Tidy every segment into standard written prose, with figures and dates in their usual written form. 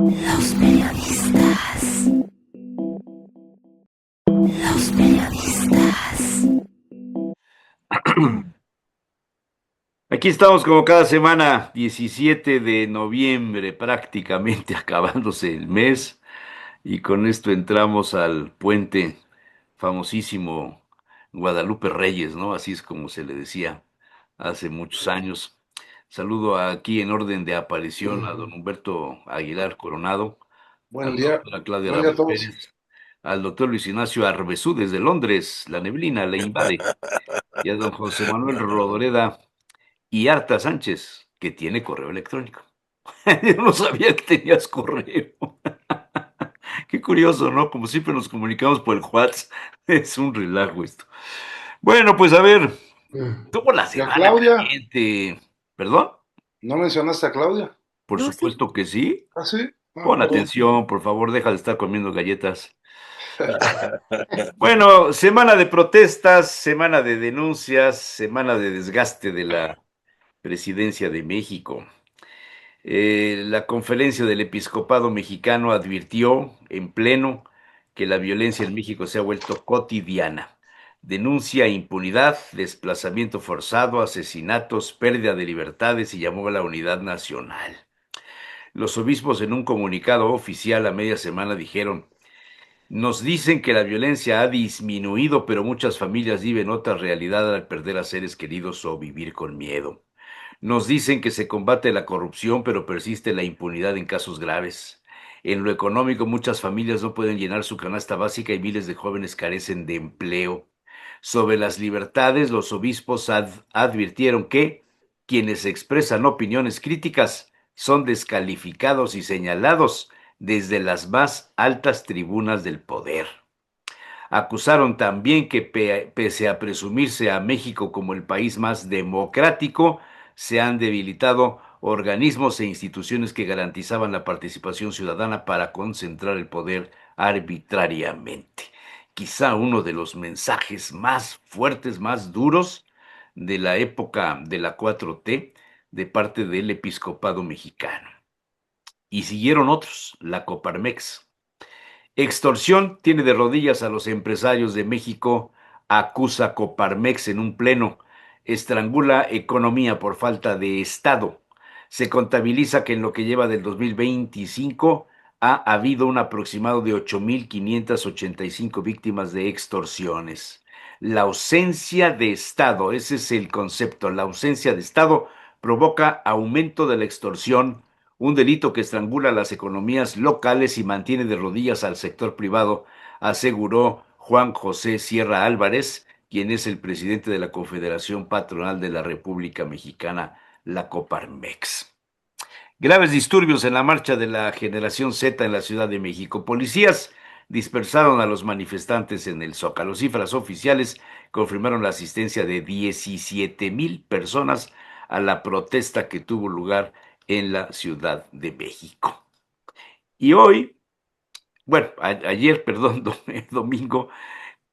Los periodistas. Los periodistas. Aquí estamos como cada semana, 17 de noviembre, prácticamente acabándose el mes, y con esto entramos al puente famosísimo Guadalupe Reyes, ¿no? Así es como se le decía hace muchos años. Saludo aquí en orden de aparición a don Humberto Aguilar Coronado, a Buen la día, doctora Claudia buen día a Ramos todos. Pérez, al doctor Luis Ignacio Arbezú desde Londres, la neblina le invade, y a don José Manuel Rodoreda y Arta Sánchez, que tiene correo electrónico. Yo no sabía que tenías correo. Qué curioso, ¿no? Como siempre nos comunicamos por el WhatsApp. Es un relajo esto. Bueno, pues a ver, tuvo la ¿Y a semana Claudia? caliente. ¿Perdón? ¿No mencionaste a Claudia? Por No, sí. supuesto que sí. ¿Ah, sí? Ah, Pon perdón. atención, por favor, deja de estar comiendo galletas. Bueno, semana de protestas, semana de denuncias, semana de desgaste de la presidencia de México. La conferencia del episcopado mexicano advirtió en pleno que la violencia en México se ha vuelto cotidiana. Denuncia impunidad, desplazamiento forzado, asesinatos, pérdida de libertades y llamó a la unidad nacional. Los obispos en un comunicado oficial a media semana dijeron: nos dicen que la violencia ha disminuido, pero muchas familias viven otra realidad al perder a seres queridos o vivir con miedo. Nos dicen que se combate la corrupción, pero persiste la impunidad en casos graves. En lo económico, muchas familias no pueden llenar su canasta básica y miles de jóvenes carecen de empleo. Sobre las libertades, los obispos advirtieron que quienes expresan opiniones críticas son descalificados y señalados desde las más altas tribunas del poder. Acusaron también que pese a presumirse a México como el país más democrático, se han debilitado organismos e instituciones que garantizaban la participación ciudadana para concentrar el poder arbitrariamente. Quizá uno de los mensajes más fuertes, más duros de la época de la 4T de parte del episcopado mexicano. Y siguieron otros, la Coparmex. Extorsión tiene de rodillas a los empresarios de México, acusa Coparmex en un pleno, estrangula economía por falta de Estado. Se contabiliza que en lo que lleva del 2025 ha habido un aproximado de 8.585 víctimas de extorsiones. La ausencia de Estado, ese es el concepto, la ausencia de Estado provoca aumento de la extorsión, un delito que estrangula las economías locales y mantiene de rodillas al sector privado, aseguró Juan José Sierra Álvarez, quien es el presidente de la Confederación Patronal de la República Mexicana, la Coparmex. Graves disturbios en la marcha de la Generación Z en la Ciudad de México. Policías dispersaron a los manifestantes en el Zócalo. Cifras oficiales confirmaron la asistencia de 17,000 personas a la protesta que tuvo lugar en la Ciudad de México. Y hoy, bueno, ayer, perdón, domingo,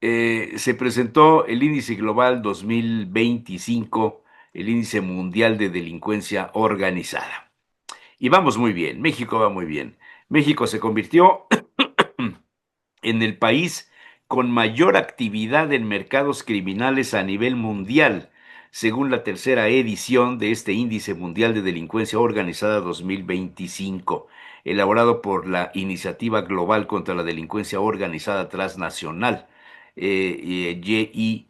se presentó el índice global 2025, el índice mundial de delincuencia organizada. Y vamos muy bien, México va muy bien. México se convirtió en el país con mayor actividad en mercados criminales a nivel mundial, según la tercera edición de este Índice Mundial de Delincuencia Organizada 2025, elaborado por la Iniciativa Global contra la Delincuencia Organizada Transnacional, YITOC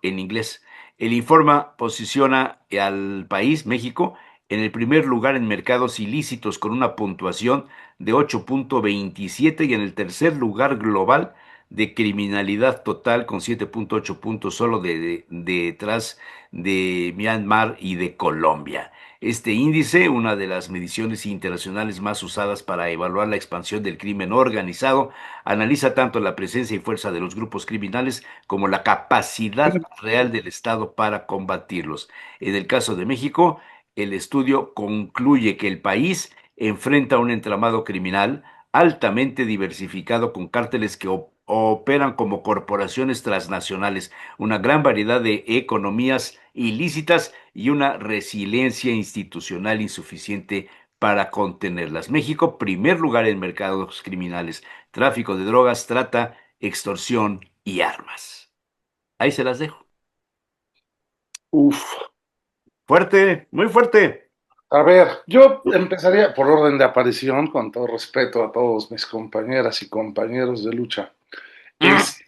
en inglés. El informe posiciona al país, México, en el primer lugar en mercados ilícitos con una puntuación de 8,27 y en el tercer lugar global de criminalidad total con 7,8 puntos solo detrás de Myanmar y de Colombia. Este índice, una de las mediciones internacionales más usadas para evaluar la expansión del crimen organizado, analiza tanto la presencia y fuerza de los grupos criminales como la capacidad real del Estado para combatirlos. En el caso de México, el estudio concluye que el país enfrenta un entramado criminal altamente diversificado con cárteles que operan como corporaciones transnacionales, una gran variedad de economías ilícitas y una resiliencia institucional insuficiente para contenerlas. México, primer lugar en mercados criminales, tráfico de drogas, trata, extorsión y armas. Ahí se las dejo. Uf. Fuerte, muy fuerte. A ver, yo empezaría por orden de aparición, con todo respeto a todos mis compañeras y compañeros de lucha. Es,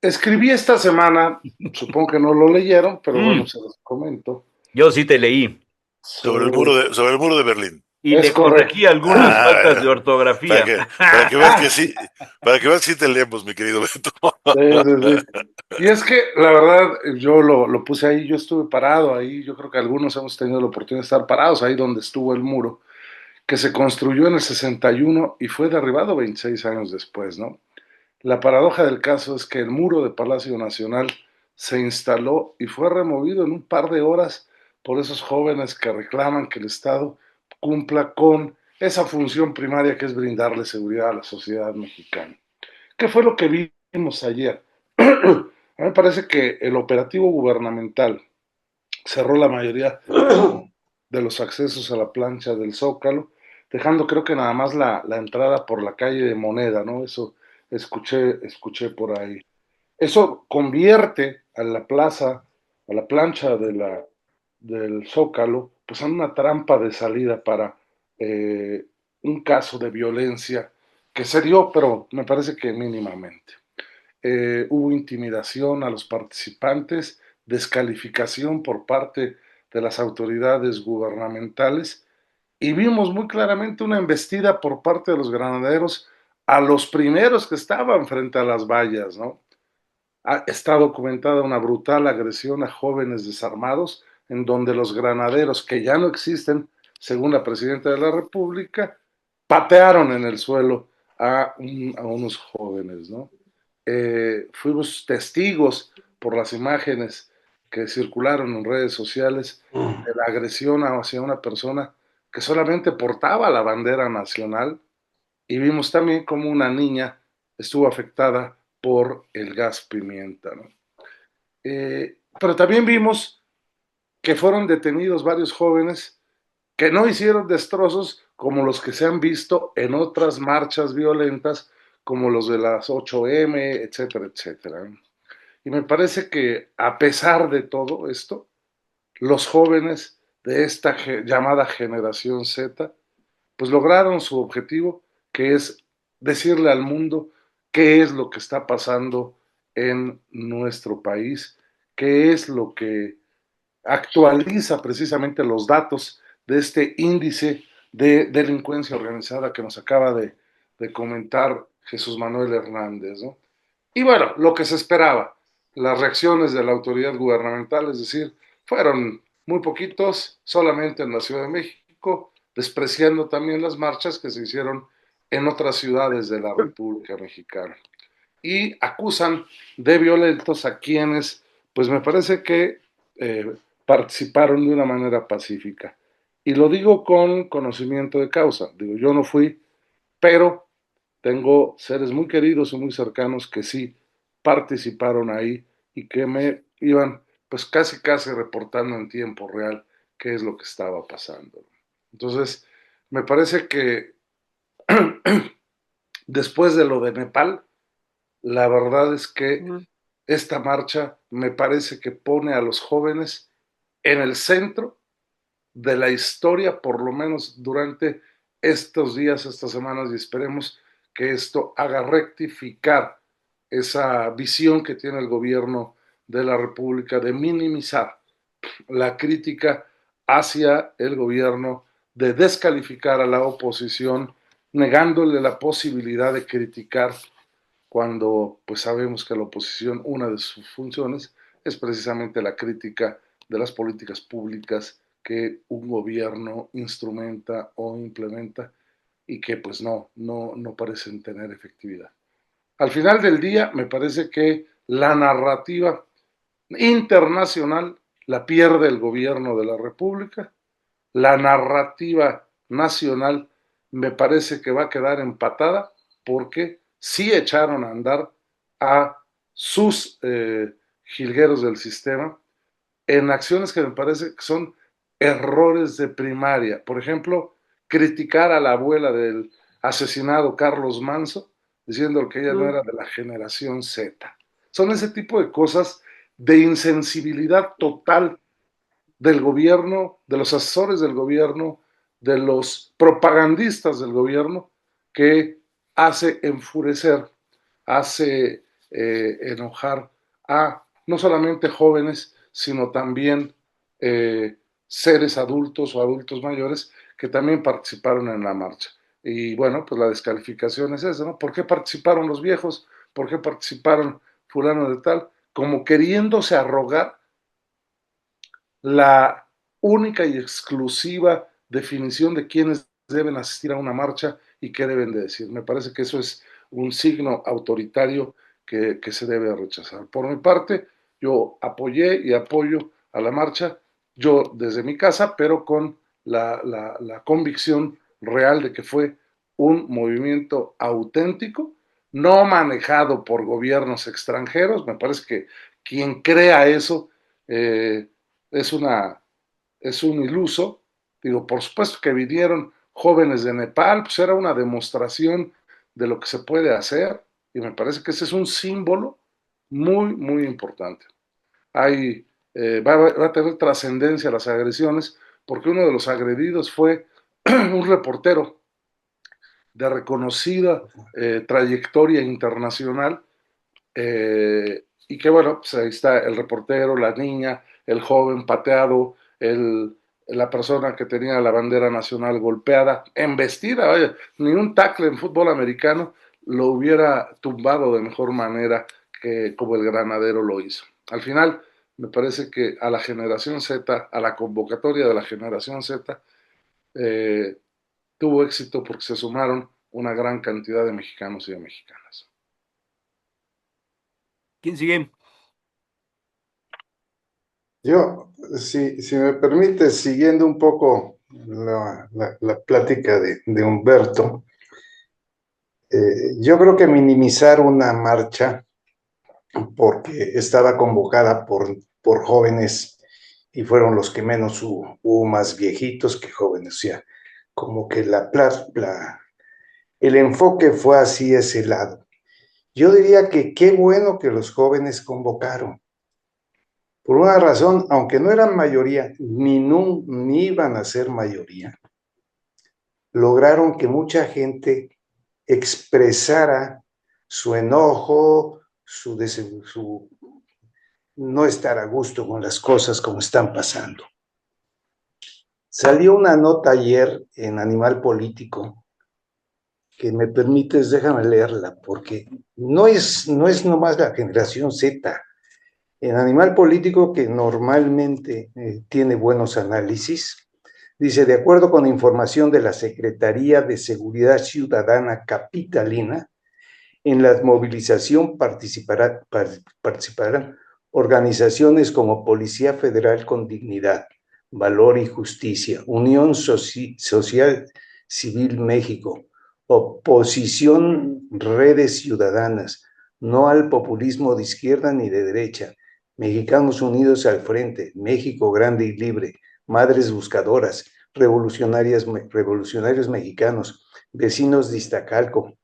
Escribí esta semana, supongo que no lo leyeron, pero bueno, Mm, se los comento. yo sí te leí Sobre, Sobre el muro de Berlín. y es le corregí correcto. algunas faltas de Para ortografía. para que veas que sí, para que veas que sí te leemos, mi querido Beto. Sí, sí, sí. Y es que la verdad, yo lo puse ahí, yo estuve parado ahí, yo creo que algunos hemos tenido la oportunidad de estar parados ahí donde estuvo el muro, que se construyó en el 61 y fue derribado 26 años después, ¿no? La paradoja del caso es que el muro de Palacio Nacional se instaló y fue removido en un par de horas por esos jóvenes que reclaman que el Estado cumpla con esa función primaria que es brindarle seguridad a la sociedad mexicana. ¿Qué fue lo que vimos ayer? A mí me parece que el operativo gubernamental cerró la mayoría de los accesos a la plancha del Zócalo, dejando creo que nada más la entrada por la calle de Moneda, ¿no? Eso escuché por ahí. Eso convierte a la plaza, a la plancha del Zócalo, pues en una trampa de salida para eh, un caso de violencia que se dio, pero me parece que mínimamente. Hubo intimidación a los participantes, descalificación por parte de las autoridades gubernamentales y vimos muy claramente una embestida por parte de los granaderos a los primeros que estaban frente a las vallas, ¿no? Está documentada una brutal agresión a jóvenes desarmados en donde los granaderos, que ya no existen, según la presidenta de la República, patearon en el suelo a unos jóvenes, ¿no? Fuimos testigos por las imágenes que circularon en redes sociales de la agresión hacia una persona que solamente portaba la bandera nacional y vimos también cómo una niña estuvo afectada por el gas pimienta, ¿no? Pero también vimos que fueron detenidos varios jóvenes que no hicieron destrozos como los que se han visto en otras marchas violentas, como los de las 8M, etcétera, etcétera. Y me parece que a pesar de todo esto, los jóvenes de esta llamada generación Z, pues lograron su objetivo, que es decirle al mundo qué es lo que está pasando en nuestro país, qué es lo que actualiza precisamente los datos de este índice de delincuencia organizada que nos acaba de comentar Jesús Manuel Hernández, ¿no? Y bueno, lo que se esperaba, las reacciones de la autoridad gubernamental, es decir, fueron muy poquitos, solamente en la Ciudad de México, despreciando también las marchas que se hicieron en otras ciudades de la República Mexicana. Y acusan de violentos a quienes, pues me parece que participaron de una manera pacífica. Y lo digo con conocimiento de causa. Digo, yo no fui, pero tengo seres muy queridos y muy cercanos que sí participaron ahí y que me iban pues casi casi reportando en tiempo real qué es lo que estaba pasando. Entonces, me parece que después de lo de Nepal, la verdad es que esta marcha me parece que pone a los jóvenes en el centro de la historia, por lo menos durante estos días, estas semanas, y esperemos que esto haga rectificar esa visión que tiene el gobierno de la República de minimizar la crítica hacia el gobierno, de descalificar a la oposición, negándole la posibilidad de criticar cuando pues sabemos que la oposición, una de sus funciones es precisamente la crítica de las políticas públicas que un gobierno instrumenta o implementa y que pues no parecen tener efectividad. Al final del día me parece que la narrativa internacional la pierde el gobierno de la República, la narrativa nacional me parece que va a quedar empatada porque sí echaron a andar a sus jilgueros del sistema en acciones que me parece que son errores de primaria. Por ejemplo, criticar a la abuela del asesinado Carlos Manso, diciendo que ella no era de la generación Z. Son ese tipo de cosas de insensibilidad total del gobierno, de los asesores del gobierno, de los propagandistas del gobierno, que hace enfurecer, hace enojar a no solamente jóvenes, sino también seres adultos o adultos mayores que también participaron en la marcha. Y bueno, pues la descalificación es esa, ¿no? ¿Por qué participaron los viejos? ¿Por qué participaron fulano de tal? Como queriéndose arrogar la única y exclusiva definición de quiénes deben asistir a una marcha y qué deben de decir. Me parece que eso es un signo autoritario que se debe rechazar. Por mi parte, yo apoyé y apoyo a la marcha, yo desde mi casa, pero con la convicción real de que fue un movimiento auténtico, no manejado por gobiernos extranjeros. Me parece que quien crea eso es, una, es un iluso. Digo, por supuesto que vinieron jóvenes de Nepal, pues era una demostración de lo que se puede hacer, y me parece que ese es un símbolo muy, muy importante. Va a tener trascendencia las agresiones, porque uno de los agredidos fue un reportero de reconocida trayectoria internacional, y que bueno, pues ahí está el reportero, la niña, el joven pateado, la persona que tenía la bandera nacional golpeada, embestida, vaya, ni un tackle en fútbol americano lo hubiera tumbado de mejor manera que como el Granadero lo hizo. Al final, me parece que a la generación Z, a la convocatoria de la generación Z, eh, tuvo éxito porque se sumaron una gran cantidad de mexicanos y de mexicanas. ¿Quién sigue? Yo, si me permite, siguiendo un poco la plática de Humberto, yo creo que minimizar una marcha porque estaba convocada por jóvenes y fueron los que menos hubo más viejitos que jóvenes, o sea, como que el enfoque fue hacia ese lado. Yo diría que qué bueno que los jóvenes convocaron. Por una razón, aunque no eran mayoría, ni iban a ser mayoría, lograron que mucha gente expresara su enojo, su no estar a gusto con las cosas como están pasando. Salió una nota ayer en Animal Político, que me permites, déjame leerla, porque no es nomás la generación Z. En Animal Político, que normalmente tiene buenos análisis, dice, de acuerdo con información de la Secretaría de Seguridad Ciudadana Capitalina, en la movilización participarán organizaciones como Policía Federal con Dignidad, Valor y Justicia, Unión Social Civil México, Oposición Redes Ciudadanas, No al Populismo de Izquierda ni de Derecha, Mexicanos Unidos al Frente, México Grande y Libre, Madres Buscadoras, Revolucionarios Mexicanos, Vecinos de Iztacalco,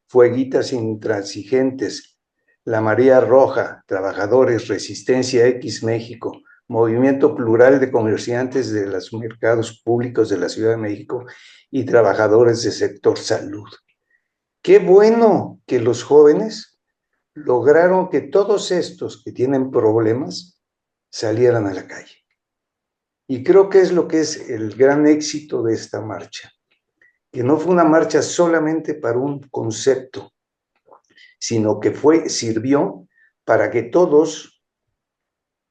Fueguitas Intransigentes, La Marea Roja, Trabajadores, Resistencia X México, Movimiento Plural de Comerciantes de los Mercados Públicos de la Ciudad de México y Trabajadores del Sector Salud. Qué bueno que los jóvenes lograron que todos estos que tienen problemas salieran a la calle. Y creo que es lo que es el gran éxito de esta marcha, que no fue una marcha solamente para un concepto, sino que sirvió para que todos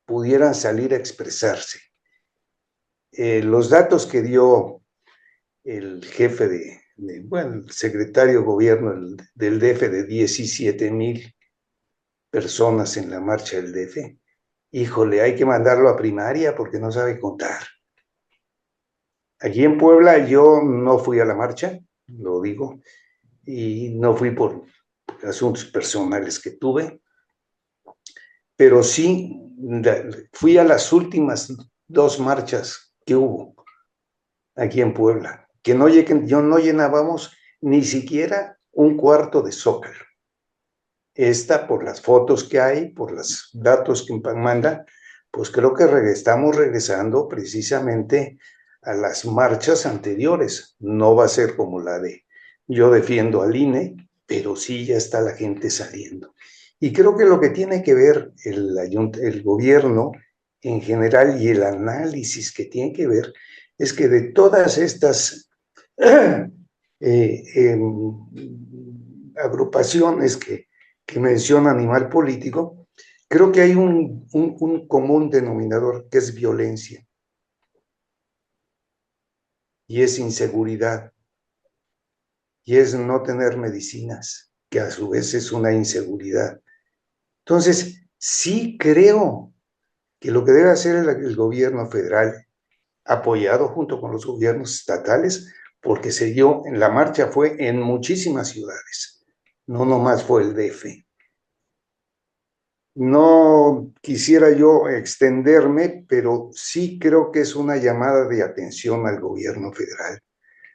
pudieran salir a expresarse. Los datos que dio el jefe el secretario de gobierno del DF, de 17,000 personas en la marcha del DF, híjole, hay que mandarlo a primaria porque no sabe contar. Aquí en Puebla yo no fui a la marcha, lo digo, y no fui por asuntos personales que tuve, pero sí fui a las últimas 2 marchas que hubo aquí en Puebla, que no llenábamos ni siquiera un cuarto de Zócalo. Esta, por las fotos que hay, por los datos que mandan, pues creo que estamos regresando precisamente a las marchas anteriores. No va a ser como la de yo defiendo al INE, pero sí ya está la gente saliendo. Y creo que lo que tiene que ver el gobierno en general y el análisis que tiene que ver es que de todas estas agrupaciones que menciona Animal Político, creo que hay un común denominador que es violencia y es inseguridad y es no tener medicinas, que a su vez es una inseguridad. Entonces, sí creo que lo que debe hacer el gobierno federal, apoyado junto con los gobiernos estatales, porque se dio, en la marcha fue en muchísimas ciudades, no nomás fue el DF. No quisiera yo extenderme, pero sí creo que es una llamada de atención al gobierno federal,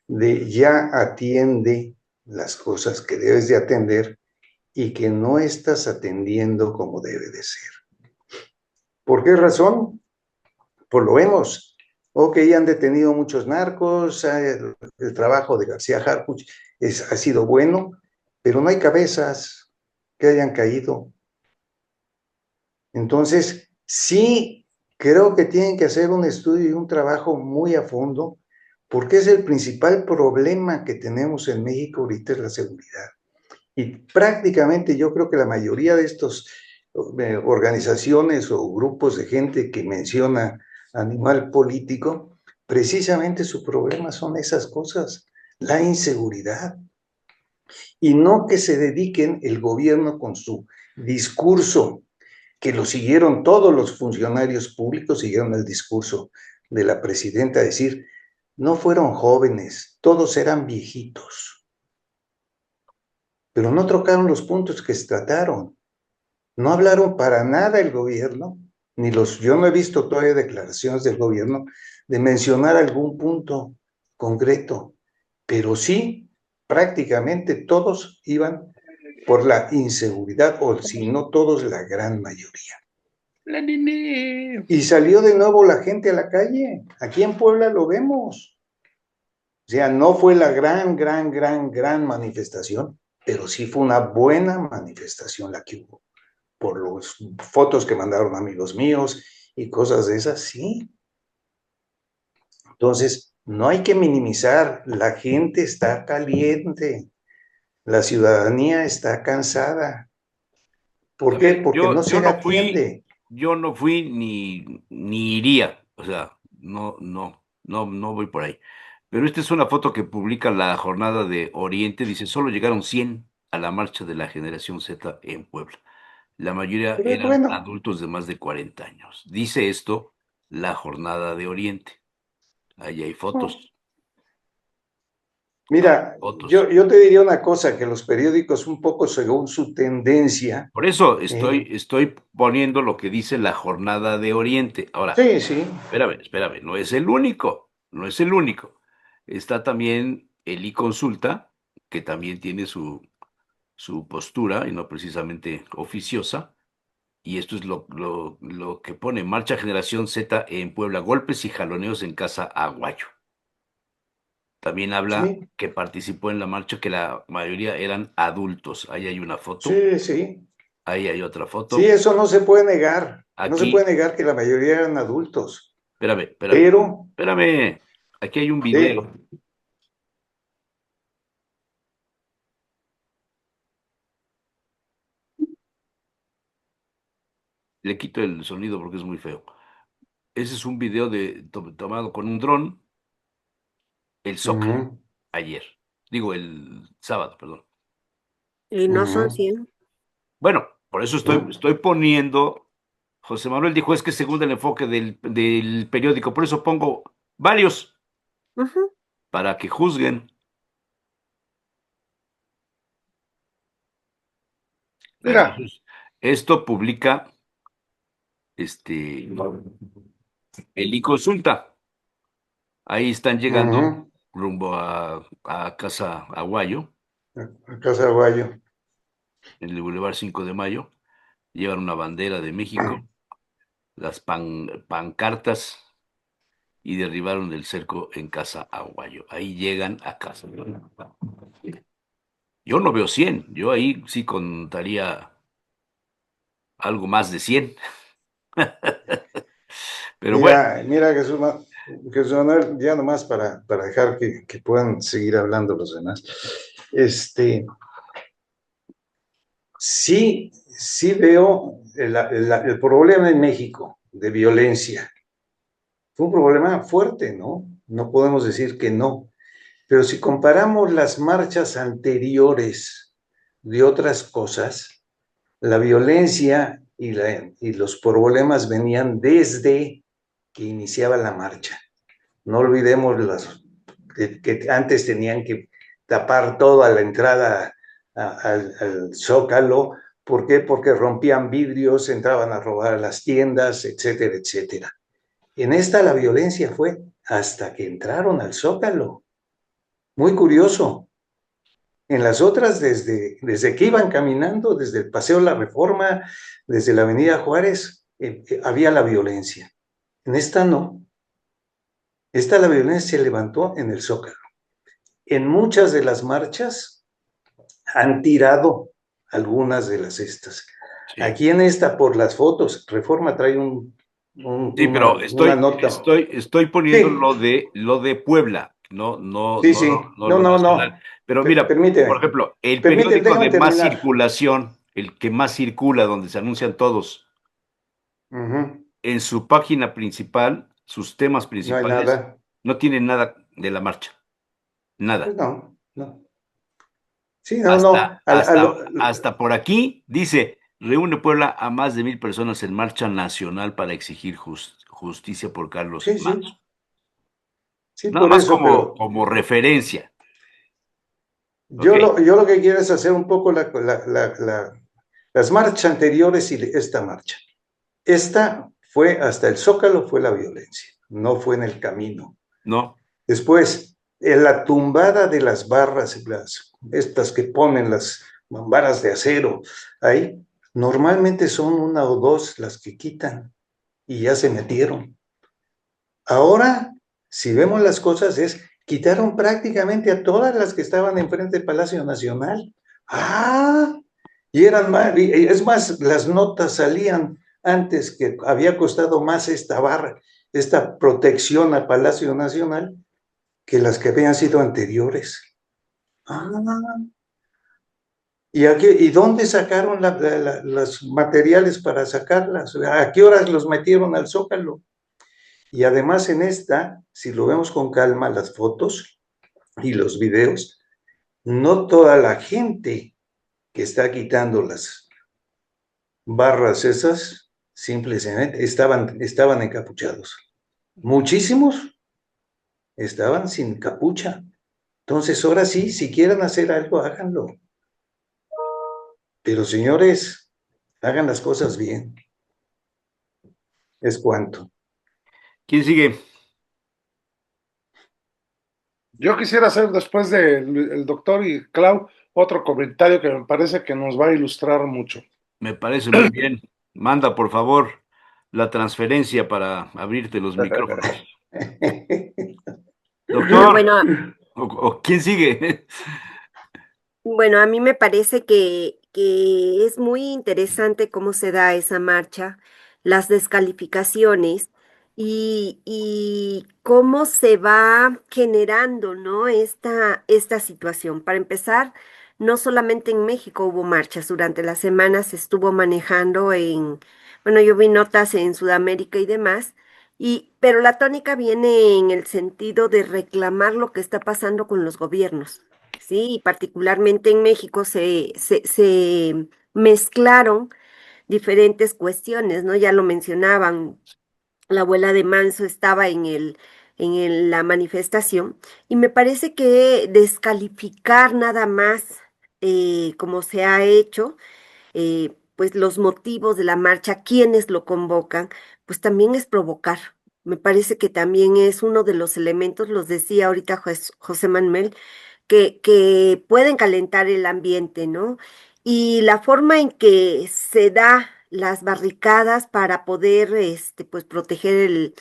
de ya atiende las cosas que debes de atender y que no estás atendiendo como debe de ser. ¿Por qué razón? Pues lo vemos. Ok, han detenido muchos narcos, el trabajo de García Harfuch ha sido bueno, pero no hay cabezas que hayan caído. Entonces, sí creo que tienen que hacer un estudio y un trabajo muy a fondo, porque es el principal problema que tenemos en México ahorita es la seguridad. Y prácticamente yo creo que la mayoría de estos organizaciones o grupos de gente que menciona Animal Político, precisamente su problema son esas cosas, la inseguridad. Y no que se dediquen el gobierno con su discurso, que lo siguieron todos los funcionarios públicos, siguieron el discurso de la presidenta, decir, no fueron jóvenes, todos eran viejitos, pero no trocaron los puntos que se trataron, no hablaron para nada el gobierno, yo no he visto todavía declaraciones del gobierno de mencionar algún punto concreto, pero sí, prácticamente todos iban por la inseguridad, o si no todos, la gran mayoría. La nene. Y salió de nuevo la gente a la calle. Aquí en Puebla lo vemos. O sea, no fue la gran manifestación, pero sí fue una buena manifestación la que hubo. Por las fotos que mandaron amigos míos y cosas de esas, sí. Entonces, no hay que minimizar. La gente está caliente. La ciudadanía está cansada. ¿Por A qué? ver, Porque no se le atiende. yo no fui ni iría, o sea, no voy por ahí. Pero esta es una foto que publica la Jornada de Oriente, dice, solo llegaron 100 a la marcha de la generación Z en Puebla. La mayoría Pero eran bueno, adultos de más de 40 años. Dice esto la Jornada de Oriente. Ahí hay fotos, hay mira, fotos. yo te diría una cosa, que los periódicos un poco según su tendencia, Por eso eh, estoy poniendo lo que dice la Jornada de Oriente. Ahora, sí, sí, espérame, no es el único, no es el único. Está también el iConsulta, que también tiene su postura, y no precisamente oficiosa, y esto es lo que pone Marcha Generación Z en Puebla, golpes y jaloneos en Casa Aguayo. También habla sí, que participó en la marcha, que la mayoría eran adultos. Ahí hay una foto, sí, sí. ahí hay otra Sí, foto. eso no se puede negar. No se puede Aquí, negar que la mayoría eran adultos. espérame, Pero, espérame, aquí hay un sí, video. Le quito el sonido porque es muy feo. Ese es un video tomado con un dron, el Zócalo, ujú, ayer. Digo, el sábado, perdón. Y no son ujú, 100. Bueno, por eso ¿no? estoy poniendo. José Manuel dijo, es que según el enfoque del periódico, por eso pongo varios Ujú. para que juzguen. Mira, Entonces, esto publica este el Consulta. Ahí están llegando Ujú. rumbo a Casa Aguayo, A Casa Aguayo. en el Boulevard 5 de Mayo. Llevan una bandera de México, las pancartas y derribaron el cerco en Casa Aguayo. Ahí llegan a casa. Yo no veo 100, yo ahí sí contaría algo más de 100. Pero bueno, Mira, Jesús Manuel, ya nomás para dejar que puedan seguir hablando los demás. Sí veo el problema en México de violencia. Fue un problema fuerte, ¿no? No podemos decir que no. Pero si comparamos las marchas anteriores de otras cosas, la violencia y los problemas venían desde que iniciaba la marcha. No olvidemos que antes tenían que tapar toda la entrada al Zócalo. ¿Por qué? Porque rompían vidrios, entraban a robar a las tiendas, etcétera, etcétera. En esta la violencia fue hasta que entraron al Zócalo. Muy curioso. En las otras, desde que iban caminando, desde el Paseo La Reforma, desde la Avenida Juárez, había la violencia. En esta no. Esta la violencia se levantó en el Zócalo. En muchas de las marchas han tirado algunas de las estas. sí. Aquí en esta, por las fotos, Reforma trae Sí, pero una nota. estoy poniendo Sí, lo de Puebla, no, no, sí, no, sí. no No, lo no, nacional. no. Pero mira, por Permíteme. ejemplo, el Permíteme, periódico déjame de más terminar. circulación, el que más circula, donde se anuncian todos, Ujú. en su página principal, sus temas No hay principales, nada. no tienen nada de la marcha, Pues nada. no, no. Sí, no, no. Hasta por aquí dice, reúne Puebla a más de 1,000 personas en marcha nacional para exigir justicia por Carlos Sí, Manso. sí. Sí, Nada por más eso, pero como referencia, ¿ok? yo lo que quiero es hacer un poco las marchas anteriores y esta marcha. Esta fue hasta el Zócalo, fue la violencia, no fue en el camino. No, Después, en la tumbada de las barras, estas que ponen las varas de acero, ahí normalmente son una o dos las que quitan y ya se metieron. Ahora, si vemos las cosas, quitaron prácticamente a todas las que estaban enfrente del Palacio Nacional. Ah, y eran más, es más, las notas salían antes que había costado más esta barra, esta protección al Palacio Nacional, que las que habían sido anteriores. Ah, ¿y dónde sacaron los materiales para sacarlas? ¿A qué horas los metieron al Zócalo? Y además en esta, si lo vemos con calma, las fotos y los videos, no toda la gente que está quitando las barras esas, simplemente estaban encapuchados. Muchísimos estaban sin capucha. Entonces, ahora sí, si quieren hacer algo, háganlo. Pero señores, hagan las cosas bien. Es cuanto. ¿quién sigue? Yo quisiera hacer después del doctor y Clau otro comentario que me parece que nos va a ilustrar mucho. Me parece muy bien. Manda, por favor, la transferencia para abrirte los micrófonos. Doctor, Bueno, o ¿quién sigue? bueno, a mí me parece que es muy interesante cómo se da esa marcha, las descalificaciones y cómo se va generando, ¿no? Esta situación. Para empezar, no solamente en México hubo marchas, durante la semana se estuvo manejando bueno, yo vi notas en Sudamérica y demás, pero la tónica viene en el sentido de reclamar lo que está pasando con los gobiernos. Sí, y particularmente en México se mezclaron diferentes cuestiones, ¿no? Ya lo mencionaban, la abuela de Manso estaba la manifestación, y me parece que descalificar nada más, como se ha hecho, pues los motivos de la marcha, quienes lo convocan, pues también es provocar. Me parece que también es uno de los elementos, los decía ahorita José Manuel, que pueden calentar el ambiente, ¿no? Y la forma en que se da las barricadas para poder, pues, proteger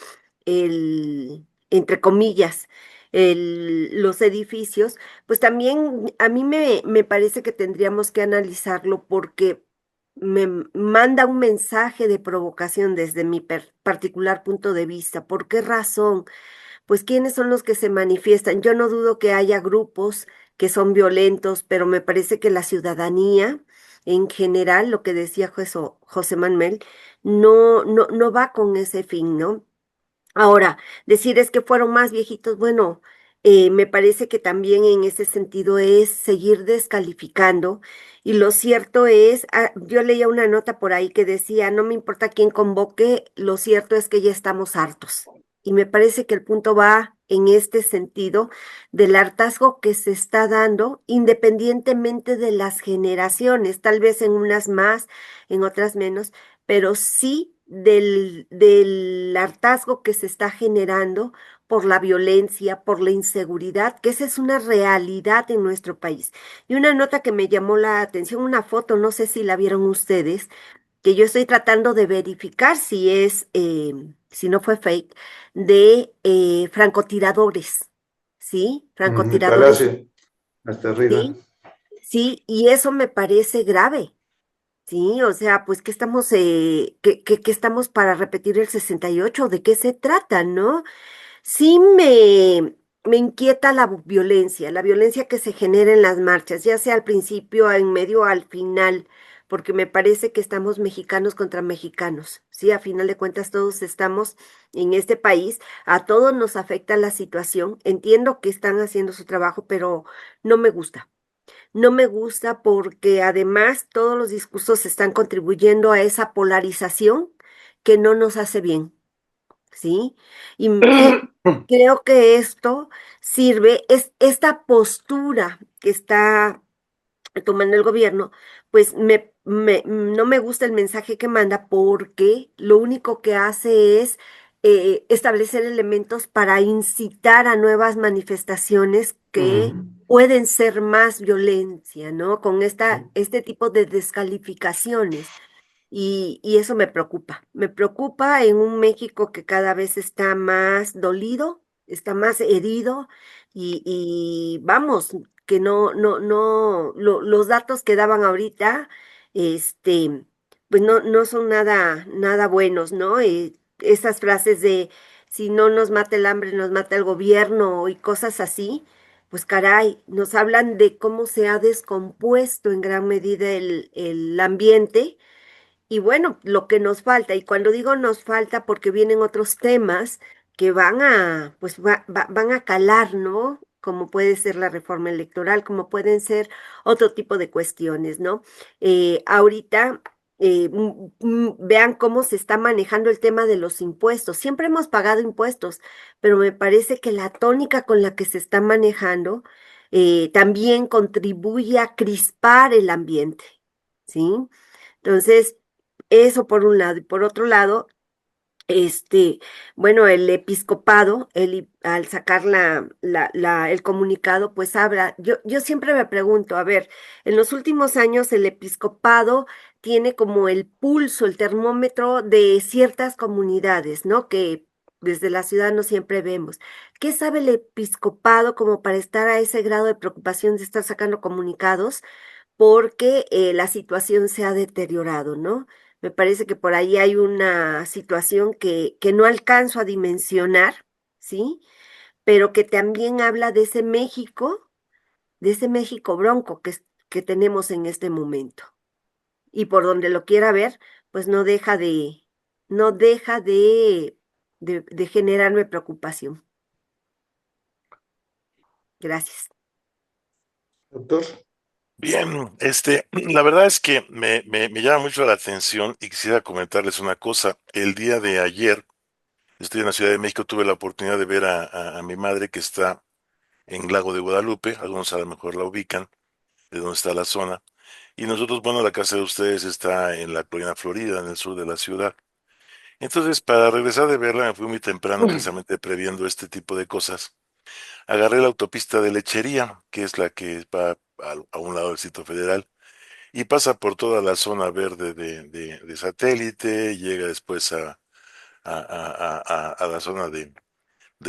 entre comillas, los edificios, pues también a mí me parece que tendríamos que analizarlo porque me manda un mensaje de provocación desde mi particular punto de vista. ¿Por qué razón? Pues quiénes son los que se manifiestan. Yo no dudo que haya grupos que son violentos, pero me parece que la ciudadanía en general, lo que decía José Manuel, no va con ese fin, ¿no? Ahora, decir es que fueron más viejitos, bueno, me parece que también en ese sentido es seguir descalificando. Y lo cierto es, yo leía una nota por ahí que decía, no me importa quién convoque, lo cierto es que ya estamos hartos. Y me parece que el punto va en este sentido del hartazgo que se está dando independientemente de las generaciones, tal vez en unas más, en otras menos, pero sí del hartazgo que se está generando por la violencia, por la inseguridad, que esa es una realidad en nuestro país. Y una nota que me llamó la atención, una foto, no sé si la vieron ustedes, que yo estoy tratando de verificar si si no fue fake, de francotiradores, ¿sí? En el Francotiradores, Palacio, hasta arriba. ¿sí? Sí, y eso me parece grave. Sí, o sea, pues que estamos, que estamos para repetir el 68, ¿de qué se trata, no? Sí me inquieta la violencia que se genera en las marchas, ya sea al principio, en medio o al final, porque me parece que estamos mexicanos contra mexicanos, sí, a final de cuentas todos estamos en este país, a todos nos afecta la situación, entiendo que están haciendo su trabajo, pero no me gusta. No me gusta porque además todos los discursos están contribuyendo a esa polarización que no nos hace bien, ¿sí? Y creo que esto sirve, es esta postura que está tomando el gobierno, pues no me gusta el mensaje que manda porque lo único que hace es establecer elementos para incitar a nuevas manifestaciones que pueden ser más violencia, ¿no? Con este tipo de descalificaciones. Y eso me preocupa en un México que cada vez está más dolido, está más herido y vamos, que los datos que daban ahorita, pues no son nada buenos, ¿no? Esas frases de si no nos mata el hambre, nos mata el gobierno y cosas así, pues caray, nos hablan de cómo se ha descompuesto en gran medida el ambiente y bueno, lo que nos falta, y cuando digo nos falta porque vienen otros temas que pues van a calar, ¿no? Como puede ser la reforma electoral, como pueden ser otro tipo de cuestiones, ¿no? Ahorita, vean cómo se está manejando el tema de los impuestos. Siempre hemos pagado impuestos, pero me parece que la tónica con la que se está manejando también contribuye a crispar el ambiente, ¿sí? Entonces, eso por un lado. Y por otro lado, este, bueno, el episcopado, al sacar el comunicado, pues habla, yo siempre me pregunto, a ver, en los últimos años el episcopado tiene como el pulso, el termómetro de ciertas comunidades, ¿no? Que desde la ciudad no siempre vemos. ¿Qué sabe el episcopado como para estar a ese grado de preocupación de estar sacando comunicados? Porque la situación se ha deteriorado, ¿no? Me parece que por ahí hay una situación que no alcanzo a dimensionar, ¿sí? Pero que también habla de ese México bronco que tenemos en este momento. Y por donde lo quiera ver, pues no deja de generarme preocupación. Gracias. Doctor, Bien, la verdad es que me llama mucho la atención y quisiera comentarles una cosa. El día de ayer, estoy en la Ciudad de México, tuve la oportunidad de ver a mi madre que está en Lago de Guadalupe, algunos a lo mejor la ubican, de donde está la zona. Y nosotros, bueno, la casa de ustedes está en la Colina Florida, en el sur de la ciudad. Entonces, para regresar de verla, me fui muy temprano, precisamente previendo este tipo de cosas. Agarré la autopista de Lechería, que es la que va a un lado del Distrito Federal, y pasa por toda la zona verde de Satélite, llega después a la zona de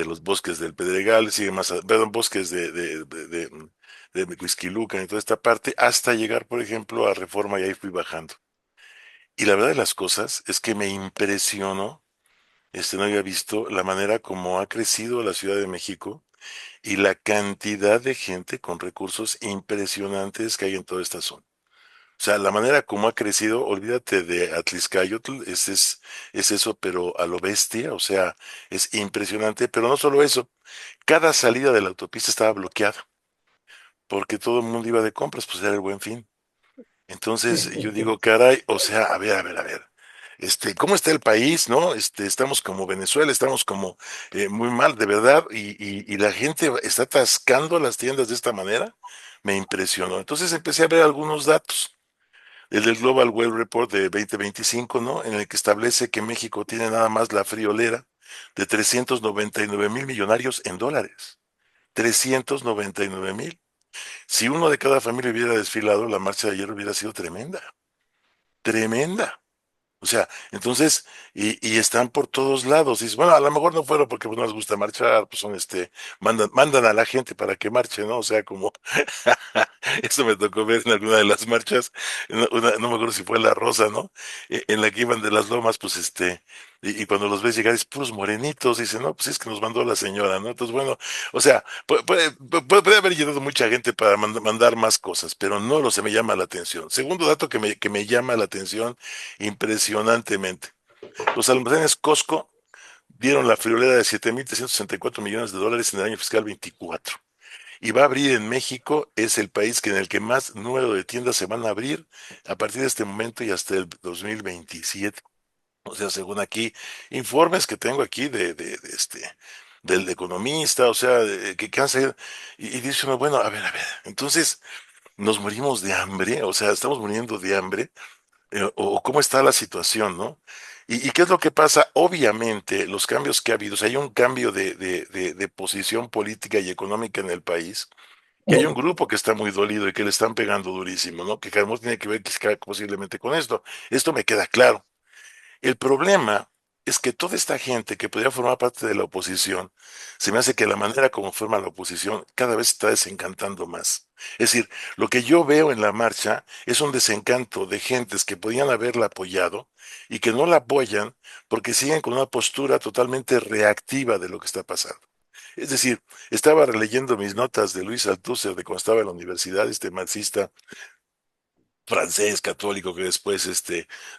los bosques del Pedregal, sigue más, perdón, bosques de Huixquilucan y toda esta parte, hasta llegar, por ejemplo, a Reforma, y ahí fui bajando. Y la verdad de las cosas es que me impresionó, no había visto la manera como ha crecido la Ciudad de México y la cantidad de gente con recursos impresionantes que hay en toda esta zona. O sea, la manera como ha crecido, olvídate de Atlixcayotl, es eso, pero a lo bestia, o sea, es impresionante, pero no solo eso, cada salida de la autopista estaba bloqueada, porque todo el mundo iba de compras, pues era el Buen Fin. Entonces yo digo, caray, o sea, a ver, ¿cómo está el país, no? Estamos como Venezuela, estamos como muy mal, de verdad, y la gente está atascando las tiendas de esta manera, me impresionó. Entonces empecé a ver algunos datos. El del Global Well Report de 2025, ¿no? En el que establece que México tiene nada más la friolera de 399,000 millonarios en dólares. 399,000. Si uno de cada familia hubiera desfilado, la marcha de ayer hubiera sido tremenda. Tremenda. O sea, entonces, y están por todos lados. Y dices, bueno, a lo mejor no fueron porque pues, no les gusta marchar, pues son mandan a la gente para que marche, ¿no? O sea, como, eso me tocó ver en alguna de las marchas, no me acuerdo si fue La Rosa, ¿no? En la que iban de las lomas, pues y cuando los ves llegar es puros morenitos, dicen, no, pues es que nos mandó la señora, ¿no? Entonces, bueno, o sea, puede haber llegado mucha gente para mandar más cosas, pero no lo se me llama la atención. Segundo dato que me llama la atención impresionantemente. Los almacenes Costco dieron la friolera de 7,364 millones de dólares en el año fiscal 24. Y va a abrir en México, es el país en el que más número de tiendas se van a abrir a partir de este momento y hasta el 2027. O sea, según aquí, informes que tengo aquí del economista, o sea, que cansa, y dice uno, bueno, a ver, entonces nos morimos de hambre, o sea, estamos muriendo de hambre, o cómo está la situación, ¿no? ¿Y qué es lo que pasa? Obviamente, los cambios que ha habido, o sea, hay un cambio de posición política y económica en el país, que hay un grupo que está muy dolido y que le están pegando durísimo, ¿no? Que Carlos tiene que ver quizá posiblemente con esto. Esto me queda claro. El problema es que toda esta gente que podría formar parte de la oposición, se me hace que la manera como forma la oposición cada vez está desencantando más. Es decir, lo que yo veo en la marcha es un desencanto de gentes que podían haberla apoyado y que no la apoyan porque siguen con una postura totalmente reactiva de lo que está pasando. Es decir, estaba releyendo mis notas de Luis Althusser de cuando estaba en la universidad, este marxista francés católico que después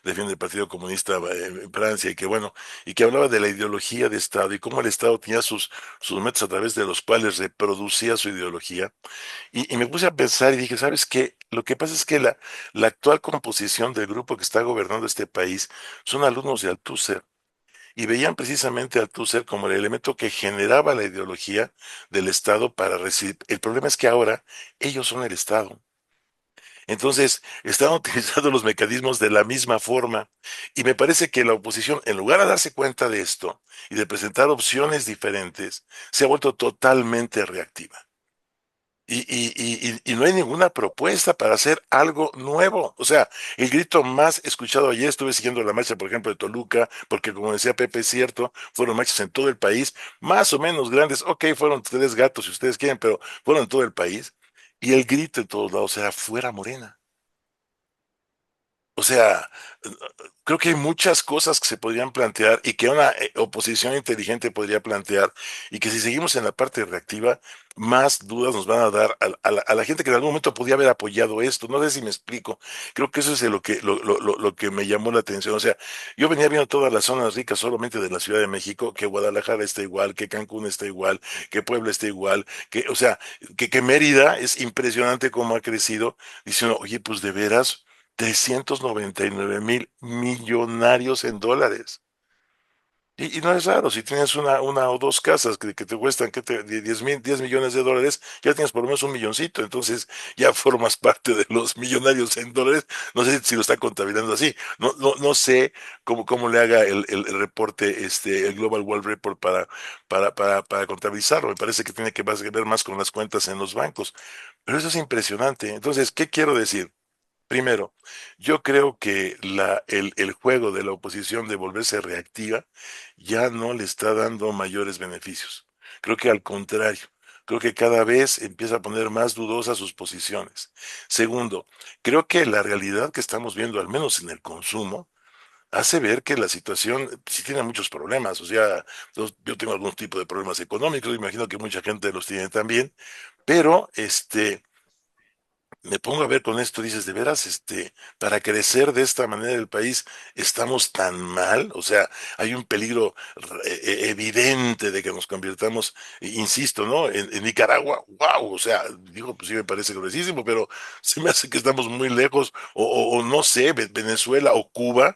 defiende el Partido Comunista en Francia y que bueno, y que hablaba de la ideología de Estado y cómo el Estado tenía sus métodos a través de los cuales reproducía su ideología. Y me puse a pensar y dije, ¿sabes qué? Lo que pasa es que la actual composición del grupo que está gobernando este país son alumnos de Althusser. Y veían precisamente a Althusser como el elemento que generaba la ideología del Estado para recibir. El problema es que ahora ellos son el Estado. Entonces, están utilizando los mecanismos de la misma forma. Y me parece que la oposición, en lugar de darse cuenta de esto y de presentar opciones diferentes, se ha vuelto totalmente reactiva. Y no hay ninguna propuesta para hacer algo nuevo. O sea, el grito más escuchado ayer, estuve siguiendo la marcha, por ejemplo, de Toluca, porque como decía Pepe, es cierto, fueron marchas en todo el país, más o menos grandes. Ok, fueron 3 gatos si ustedes quieren, pero fueron en todo el país. Y el grito en todos lados era fuera Morena. O sea, creo que hay muchas cosas que se podrían plantear y que una oposición inteligente podría plantear y que si seguimos en la parte reactiva, más dudas nos van a dar a la gente que en algún momento podía haber apoyado esto. No sé si me explico. Creo que eso es lo que me llamó la atención. O sea, yo venía viendo todas las zonas ricas solamente de la Ciudad de México, que Guadalajara está igual, que Cancún está igual, que Puebla está igual, o sea, que Mérida es impresionante cómo ha crecido. Diciendo, oye, pues de veras. 399,000 millonarios en dólares. Y no es raro, si tienes una o dos casas que te cuestan 10 millones de dólares, ya tienes por lo menos un milloncito, entonces ya formas parte de los millonarios en dólares. No sé si lo está contabilizando así. No sé cómo le haga el reporte, el Global World Report para contabilizarlo. Me parece que tiene que ver más con las cuentas en los bancos. Pero eso es impresionante. Entonces, ¿qué quiero decir? Primero, yo creo que el juego de la oposición de volverse reactiva ya no le está dando mayores beneficios. Creo que al contrario, creo que cada vez empieza a poner más dudosas sus posiciones. Segundo, creo que la realidad que estamos viendo, al menos en el consumo, hace ver que la situación sí tiene muchos problemas. O sea, yo tengo algún tipo de problemas económicos, imagino que mucha gente los tiene también, pero me pongo a ver con esto, dices, de veras, para crecer de esta manera el país, estamos tan mal, o sea, hay un peligro evidente de que nos convirtamos, insisto, ¿no? En Nicaragua, wow, o sea, digo, pues sí me parece gruesísimo, pero se me hace que estamos muy lejos, o no sé, Venezuela o Cuba,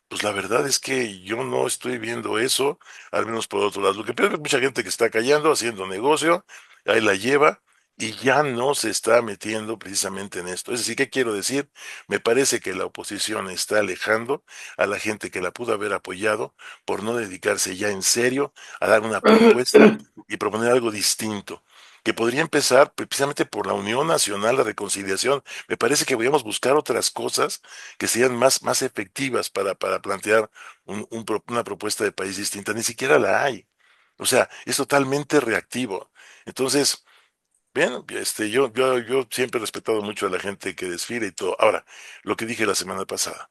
pues la verdad es que yo no estoy viendo eso, al menos por otro lado. Lo que pienso es que mucha gente que está callando, haciendo negocio, ahí la lleva y ya no se está metiendo precisamente en esto. Es decir, ¿qué quiero decir? Me parece que la oposición está alejando a la gente que la pudo haber apoyado por no dedicarse ya en serio a dar una propuesta y proponer algo distinto, que podría empezar precisamente por la unión nacional, la reconciliación. Me parece que deberíamos buscar otras cosas que sean más efectivas para plantear una propuesta de país distinta. Ni siquiera la hay. O sea, es totalmente reactivo. Entonces, bien, yo siempre he respetado mucho a la gente que desfila y todo. Ahora, lo que dije la semana pasada,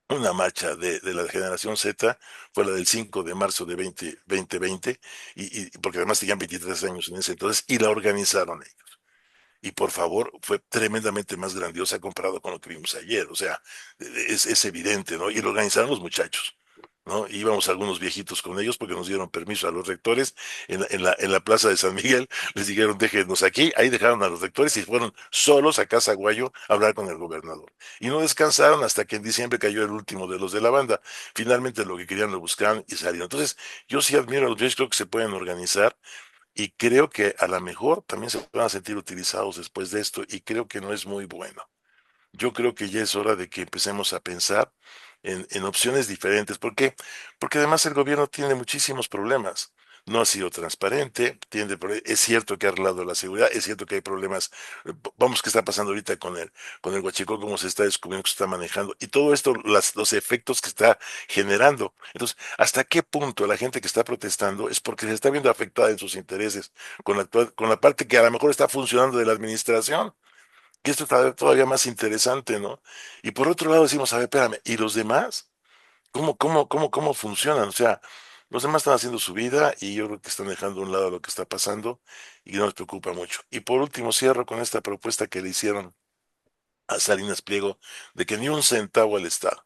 una marcha de la generación Z fue la del 5 de marzo de 2020, porque además tenían 23 años en ese entonces, y la organizaron ellos. Y por favor, fue tremendamente más grandiosa comparado con lo que vimos ayer. O sea, es evidente, ¿no? Y lo organizaron los muchachos, ¿no? Íbamos algunos viejitos con ellos porque nos dieron permiso a los rectores en la plaza de San Miguel. Les dijeron, déjenos aquí. Ahí dejaron a los rectores y fueron solos a Casa Guayo a hablar con el gobernador. Y no descansaron hasta que en diciembre cayó el último de los de la banda. Finalmente lo que querían lo buscaron y salieron. Entonces, yo sí admiro a los viejos, creo que se pueden organizar y creo que a lo mejor también se van a sentir utilizados después de esto y creo que no es muy bueno. Yo creo que ya es hora de que empecemos a pensar en opciones diferentes. ¿Por qué? Porque además el gobierno tiene muchísimos problemas. No ha sido transparente, es cierto que ha arreglado la seguridad, es cierto que hay problemas. Vamos, ¿qué está pasando ahorita con el Huachicol, cómo se está descubriendo que se está manejando? Y todo esto, los efectos que está generando. Entonces, ¿hasta qué punto la gente que está protestando es porque se está viendo afectada en sus intereses con la parte que a lo mejor está funcionando de la administración? Y esto está todavía más interesante, ¿no? Y por otro lado decimos, a ver, espérame, ¿y los demás? ¿Cómo funcionan? O sea, los demás están haciendo su vida y yo creo que están dejando a un lado lo que está pasando y no les preocupa mucho. Y por último, cierro con esta propuesta que le hicieron a Salinas Pliego de que ni un centavo al Estado.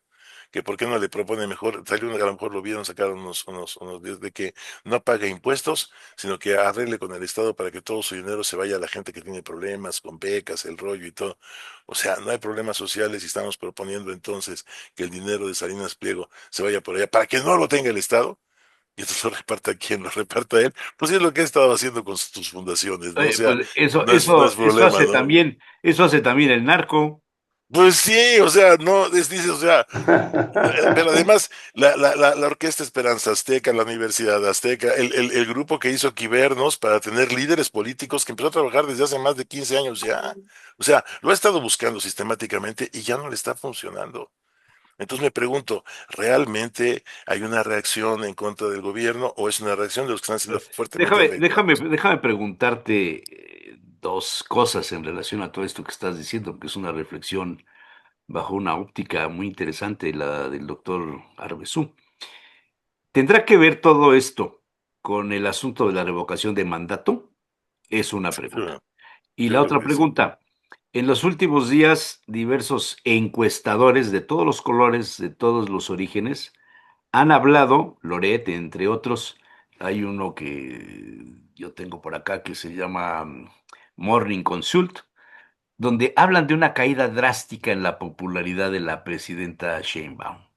Que por qué no le propone mejor, salió a lo mejor lo vieron, sacaron unos días de que no pague impuestos, sino que arregle con el Estado para que todo su dinero se vaya a la gente que tiene problemas con becas, el rollo y todo. O sea, no hay problemas sociales y estamos proponiendo entonces que el dinero de Salinas Pliego se vaya por allá para que no lo tenga el Estado. Y esto lo reparta quien lo reparta él, pues sí es lo que he estado haciendo con sus fundaciones, ¿no? O sea, Pues eso, no es problema, ¿no? eso hace también el narco. Pues sí, o sea, no, dices, o sea, pero además, la Orquesta Esperanza Azteca, la Universidad Azteca, el grupo que hizo Quibernos para tener líderes políticos que empezó a trabajar desde hace más de 15 años ya. O sea, lo ha estado buscando sistemáticamente y ya no le está funcionando. Entonces me pregunto, ¿realmente hay una reacción en contra del gobierno o es una reacción de los que están siendo fuertemente afectados? Déjame preguntarte dos cosas en relación a todo esto que estás diciendo, que es una reflexión bajo una óptica muy interesante, la del doctor Arbesú. ¿Tendrá que ver todo esto con el asunto de la revocación de mandato? Es una pregunta. Yo, Y yo la creo otra que sí. pregunta, en los últimos días, diversos encuestadores de todos los colores, de todos los orígenes, han hablado, Loret, entre otros, hay uno que yo tengo por acá que se llama Morning Consult, donde hablan de una caída drástica en la popularidad de la presidenta Sheinbaum.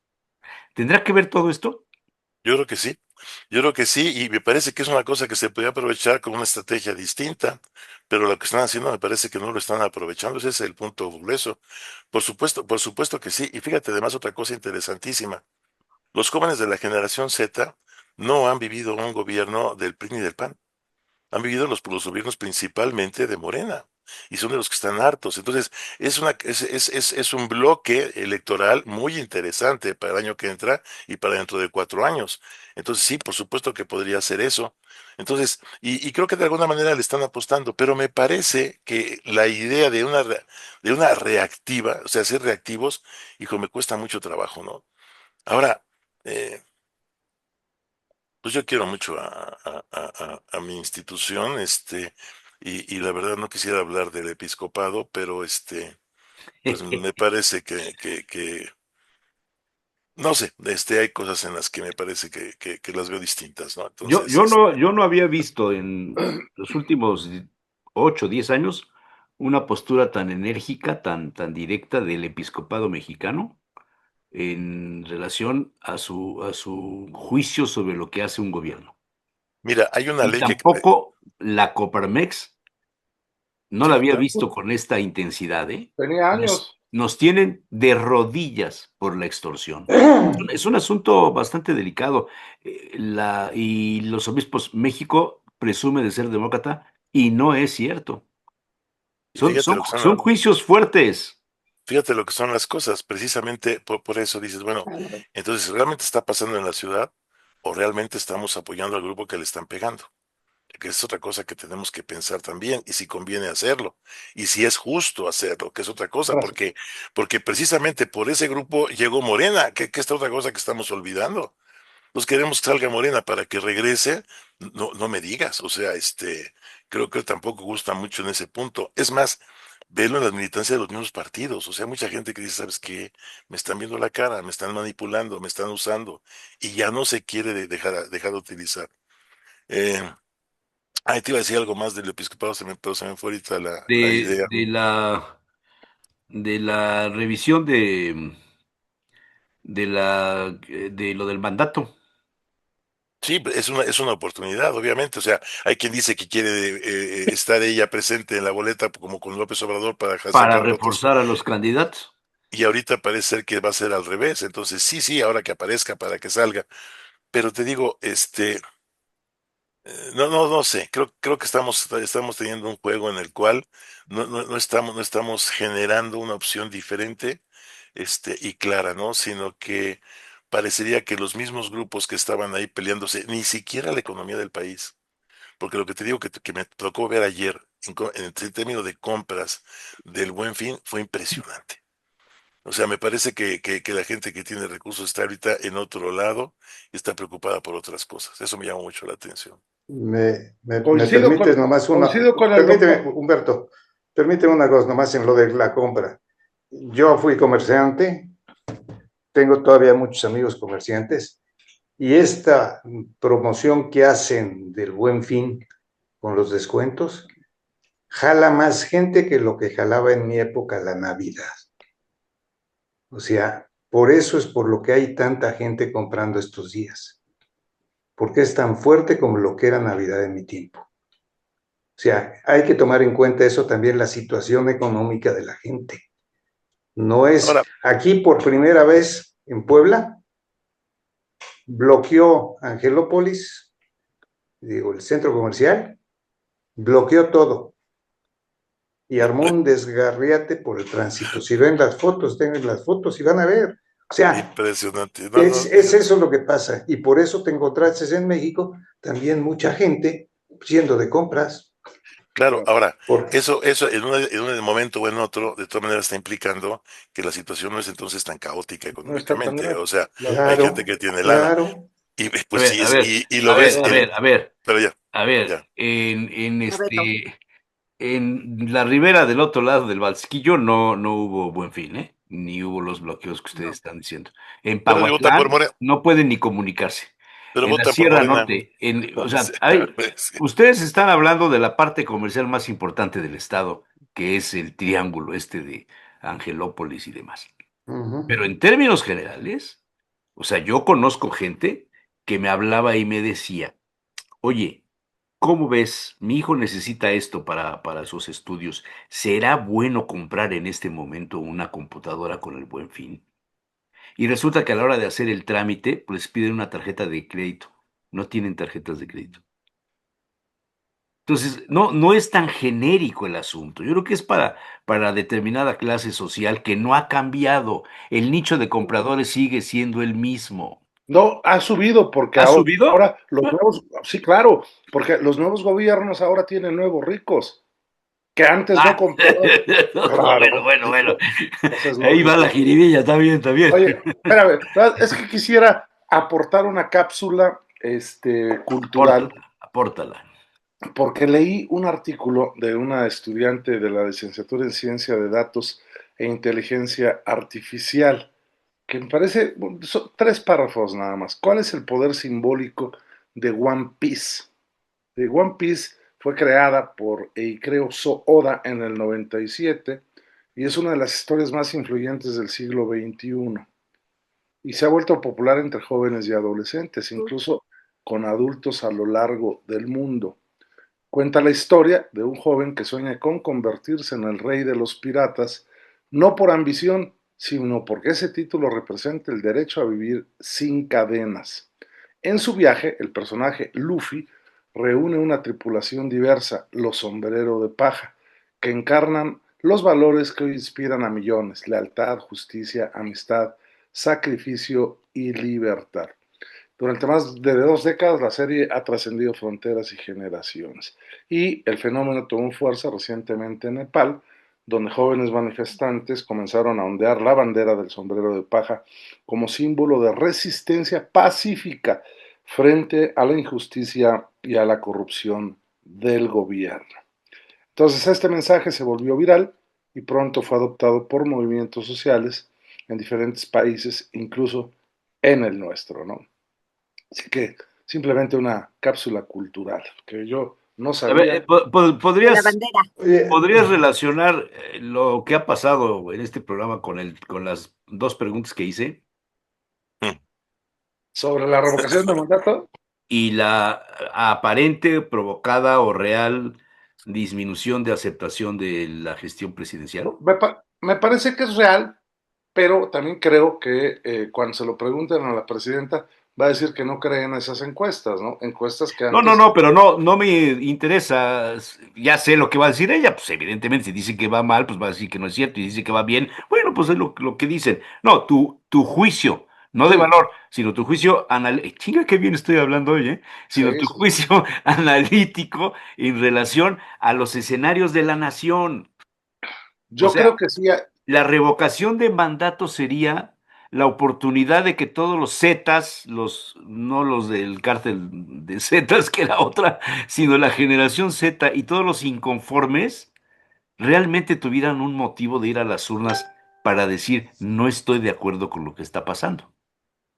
¿Tendrá que ver todo esto? Yo creo que sí. Yo creo que sí, y me parece que es una cosa que se podría aprovechar con una estrategia distinta, pero lo que están haciendo me parece que no lo están aprovechando, ese es el punto grueso. Por supuesto que sí, y fíjate además otra cosa interesantísima. Los jóvenes de la generación Z no han vivido un gobierno del PRI ni del PAN. Han vivido los gobiernos principalmente de Morena y son de los que están hartos. Entonces, es un bloque electoral muy interesante para el año que entra y para dentro de 4 años. Entonces, sí, por supuesto que podría hacer eso. Entonces, y creo que de alguna manera le están apostando, pero me parece que la idea de una reactiva, o sea, ser reactivos, hijo, me cuesta mucho trabajo, ¿no? Ahora, eh, pues yo quiero mucho a mi institución, y la verdad no quisiera hablar del episcopado, pero pues me parece no sé, hay cosas en las que me parece que las veo distintas, ¿no? Yo, Entonces, yo no, yo no había visto en los últimos 8 o 10 años una postura tan enérgica, tan directa del episcopado mexicano en relación a su juicio sobre lo que hace un gobierno. mira, hay una Y ley que, tampoco la Coparmex no la sí, había visto con esta intensidad, ¿eh? Tenía Nos, años. nos tienen de rodillas por la extorsión. Es un asunto bastante delicado. Y los obispos, México presume de ser demócrata y no es cierto. y Son, fíjate son, lo que son, son juicios fuertes. fíjate lo que son las cosas, precisamente por eso dices, bueno, entonces, ¿realmente está pasando en la ciudad o realmente estamos apoyando al grupo que le están pegando? Que es otra cosa que tenemos que pensar también, y si conviene hacerlo, y si es justo hacerlo, que es otra cosa, porque precisamente por ese grupo llegó Morena, que esta otra cosa que estamos olvidando. Nos queremos que salga Morena para que regrese, no, no me digas, o sea, creo que tampoco gusta mucho en ese punto. Es más, velo en la militancia de los mismos partidos, o sea, mucha gente que dice, ¿sabes qué? Me están viendo la cara, me están manipulando, me están usando, y ya no se quiere dejar de utilizar. Eh, te iba a decir algo más del episcopado, pero se me fue ahorita la de, idea. de la, de la revisión de lo del mandato Sí, es una oportunidad, obviamente. O sea, hay quien dice que quiere estar ella presente en la boleta como con López Obrador para para sacar votos, reforzar a los candidatos. y ahorita parece ser que va a ser al revés. Entonces, sí, sí, ahora que aparezca para que salga. Pero te digo, no sé, creo que estamos teniendo un juego en el cual no estamos generando una opción diferente, y clara, ¿no? Sino que parecería que los mismos grupos que estaban ahí peleándose, ni siquiera la economía del país, porque lo que te digo que me tocó ver ayer en términos de compras del Buen Fin fue impresionante. O sea, me parece que la gente que tiene recursos está ahorita en otro lado y está preocupada por otras cosas. Eso me llama mucho la atención. Me permites nomás Coincido con el permíteme, doctor. Humberto, permíteme una cosa nomás en lo de la compra. Yo fui comerciante, tengo todavía muchos amigos comerciantes, y esta promoción que hacen del Buen Fin con los descuentos, jala más gente que lo que jalaba en mi época la Navidad. O sea, por eso es por lo que hay tanta gente comprando estos días, porque es tan fuerte como lo que era Navidad en mi tiempo. O sea, hay que tomar en cuenta eso también, la situación económica de la gente. No es Ahora, aquí por primera vez en Puebla, bloqueó Angelópolis, digo, el centro comercial, bloqueó todo y armó un desgarriate por el tránsito. Si ven las fotos, tengan las fotos y van a ver. O sea, impresionante. No, no, es eso lo que pasa. Y por eso te encontraste en México también mucha gente yendo de compras. claro, ahora, Por, eso en un momento o en otro, de todas maneras está implicando que la situación no es entonces tan caótica No está tan económicamente. grave. O sea, hay gente claro, que tiene lana. claro. Y A pues ver, sí, a ver, y a lo ver, ves a ver, a ver, pero ya, a ver, ya. A Beto. en la ribera del otro lado del Valsquillo no hubo Buen Fin, ¿eh? Ni hubo los bloqueos que ustedes No. están diciendo. En Pero ni votan por Pahuatlán Morena, no pueden ni comunicarse. pero En la votan por Sierra Morena. Norte, o O sea, sea, sí. ustedes están hablando de la parte comercial más importante del estado, que es el triángulo este de Angelópolis y demás. Uh -huh. Pero en términos generales, o sea, yo conozco gente que me hablaba y me decía, oye, ¿cómo ves? Mi hijo necesita esto para sus estudios. ¿Será bueno comprar en este momento una computadora con el Buen Fin? Y resulta que a la hora de hacer el trámite, pues piden una tarjeta de crédito. No tienen tarjetas de crédito. Entonces, no es tan genérico el asunto. Yo creo que es para determinada clase social que no ha cambiado. El nicho de compradores sigue siendo el mismo. No, ha subido porque ¿Ha subido? ahora los nuevos, sí, claro, porque los nuevos gobiernos ahora tienen nuevos ricos, que antes no Ah, compraban. no, bueno, Claro, bueno, bueno. pues es Ahí va la lógico. jiribilla, está bien, está bien. Oye, espérame, es que quisiera aportar una cápsula cultural, Apórtala, apórtala. porque leí un artículo de una estudiante de la licenciatura en Ciencia de Datos e Inteligencia Artificial, que me parece, bueno, son 3 párrafos nada más. ¿Cuál es el poder simbólico de One Piece? De One Piece fue creada por Eiichiro Oda en el 97 y es una de las historias más influyentes del siglo XXI. Y se ha vuelto popular entre jóvenes y adolescentes, incluso con adultos a lo largo del mundo. Cuenta la historia de un joven que sueña con convertirse en el rey de los piratas, no por ambición, sino porque ese título representa el derecho a vivir sin cadenas. En su viaje, el personaje Luffy reúne una tripulación diversa, los Sombrero de Paja, que encarnan los valores que hoy inspiran a millones: lealtad, justicia, amistad, sacrificio y libertad. Durante más de 2 décadas, la serie ha trascendido fronteras y generaciones. Y el fenómeno tomó fuerza recientemente en Nepal, donde jóvenes manifestantes comenzaron a ondear la bandera del sombrero de paja como símbolo de resistencia pacífica frente a la injusticia y a la corrupción del gobierno. Entonces, este mensaje se volvió viral y pronto fue adoptado por movimientos sociales en diferentes países, incluso en el nuestro, ¿no? Así que simplemente una cápsula cultural que yo no A ver, sabía. De la ¿podrías, bandera. Oye, podrías relacionar lo que ha pasado en este programa con las dos preguntas que hice Mm. Sobre la revocación de mandato, y la aparente, provocada o real disminución de aceptación de la gestión presidencial? me parece que es real, pero también creo que cuando se lo pregunten a la presidenta va a decir que no cree en esas encuestas, ¿no? Encuestas que No, no, antes, no, pero no me interesa. Ya sé lo que va a decir ella. Pues evidentemente, si dice que va mal, pues va a decir que no es cierto. Y dice que va bien, bueno, pues es lo que dicen. No, tu juicio, no de sí, valor, sino tu juicio chinga, qué bien estoy hablando hoy, ¿eh? Sino sí, tu sí. juicio analítico en relación a los escenarios de la nación. O Yo sea, creo que sí, la revocación de mandato sería la oportunidad de que todos los Zetas, no los del cártel de Zetas, que la otra, sino la generación Z y todos los inconformes, realmente tuvieran un motivo de ir a las urnas para decir, no estoy de acuerdo con lo que está pasando.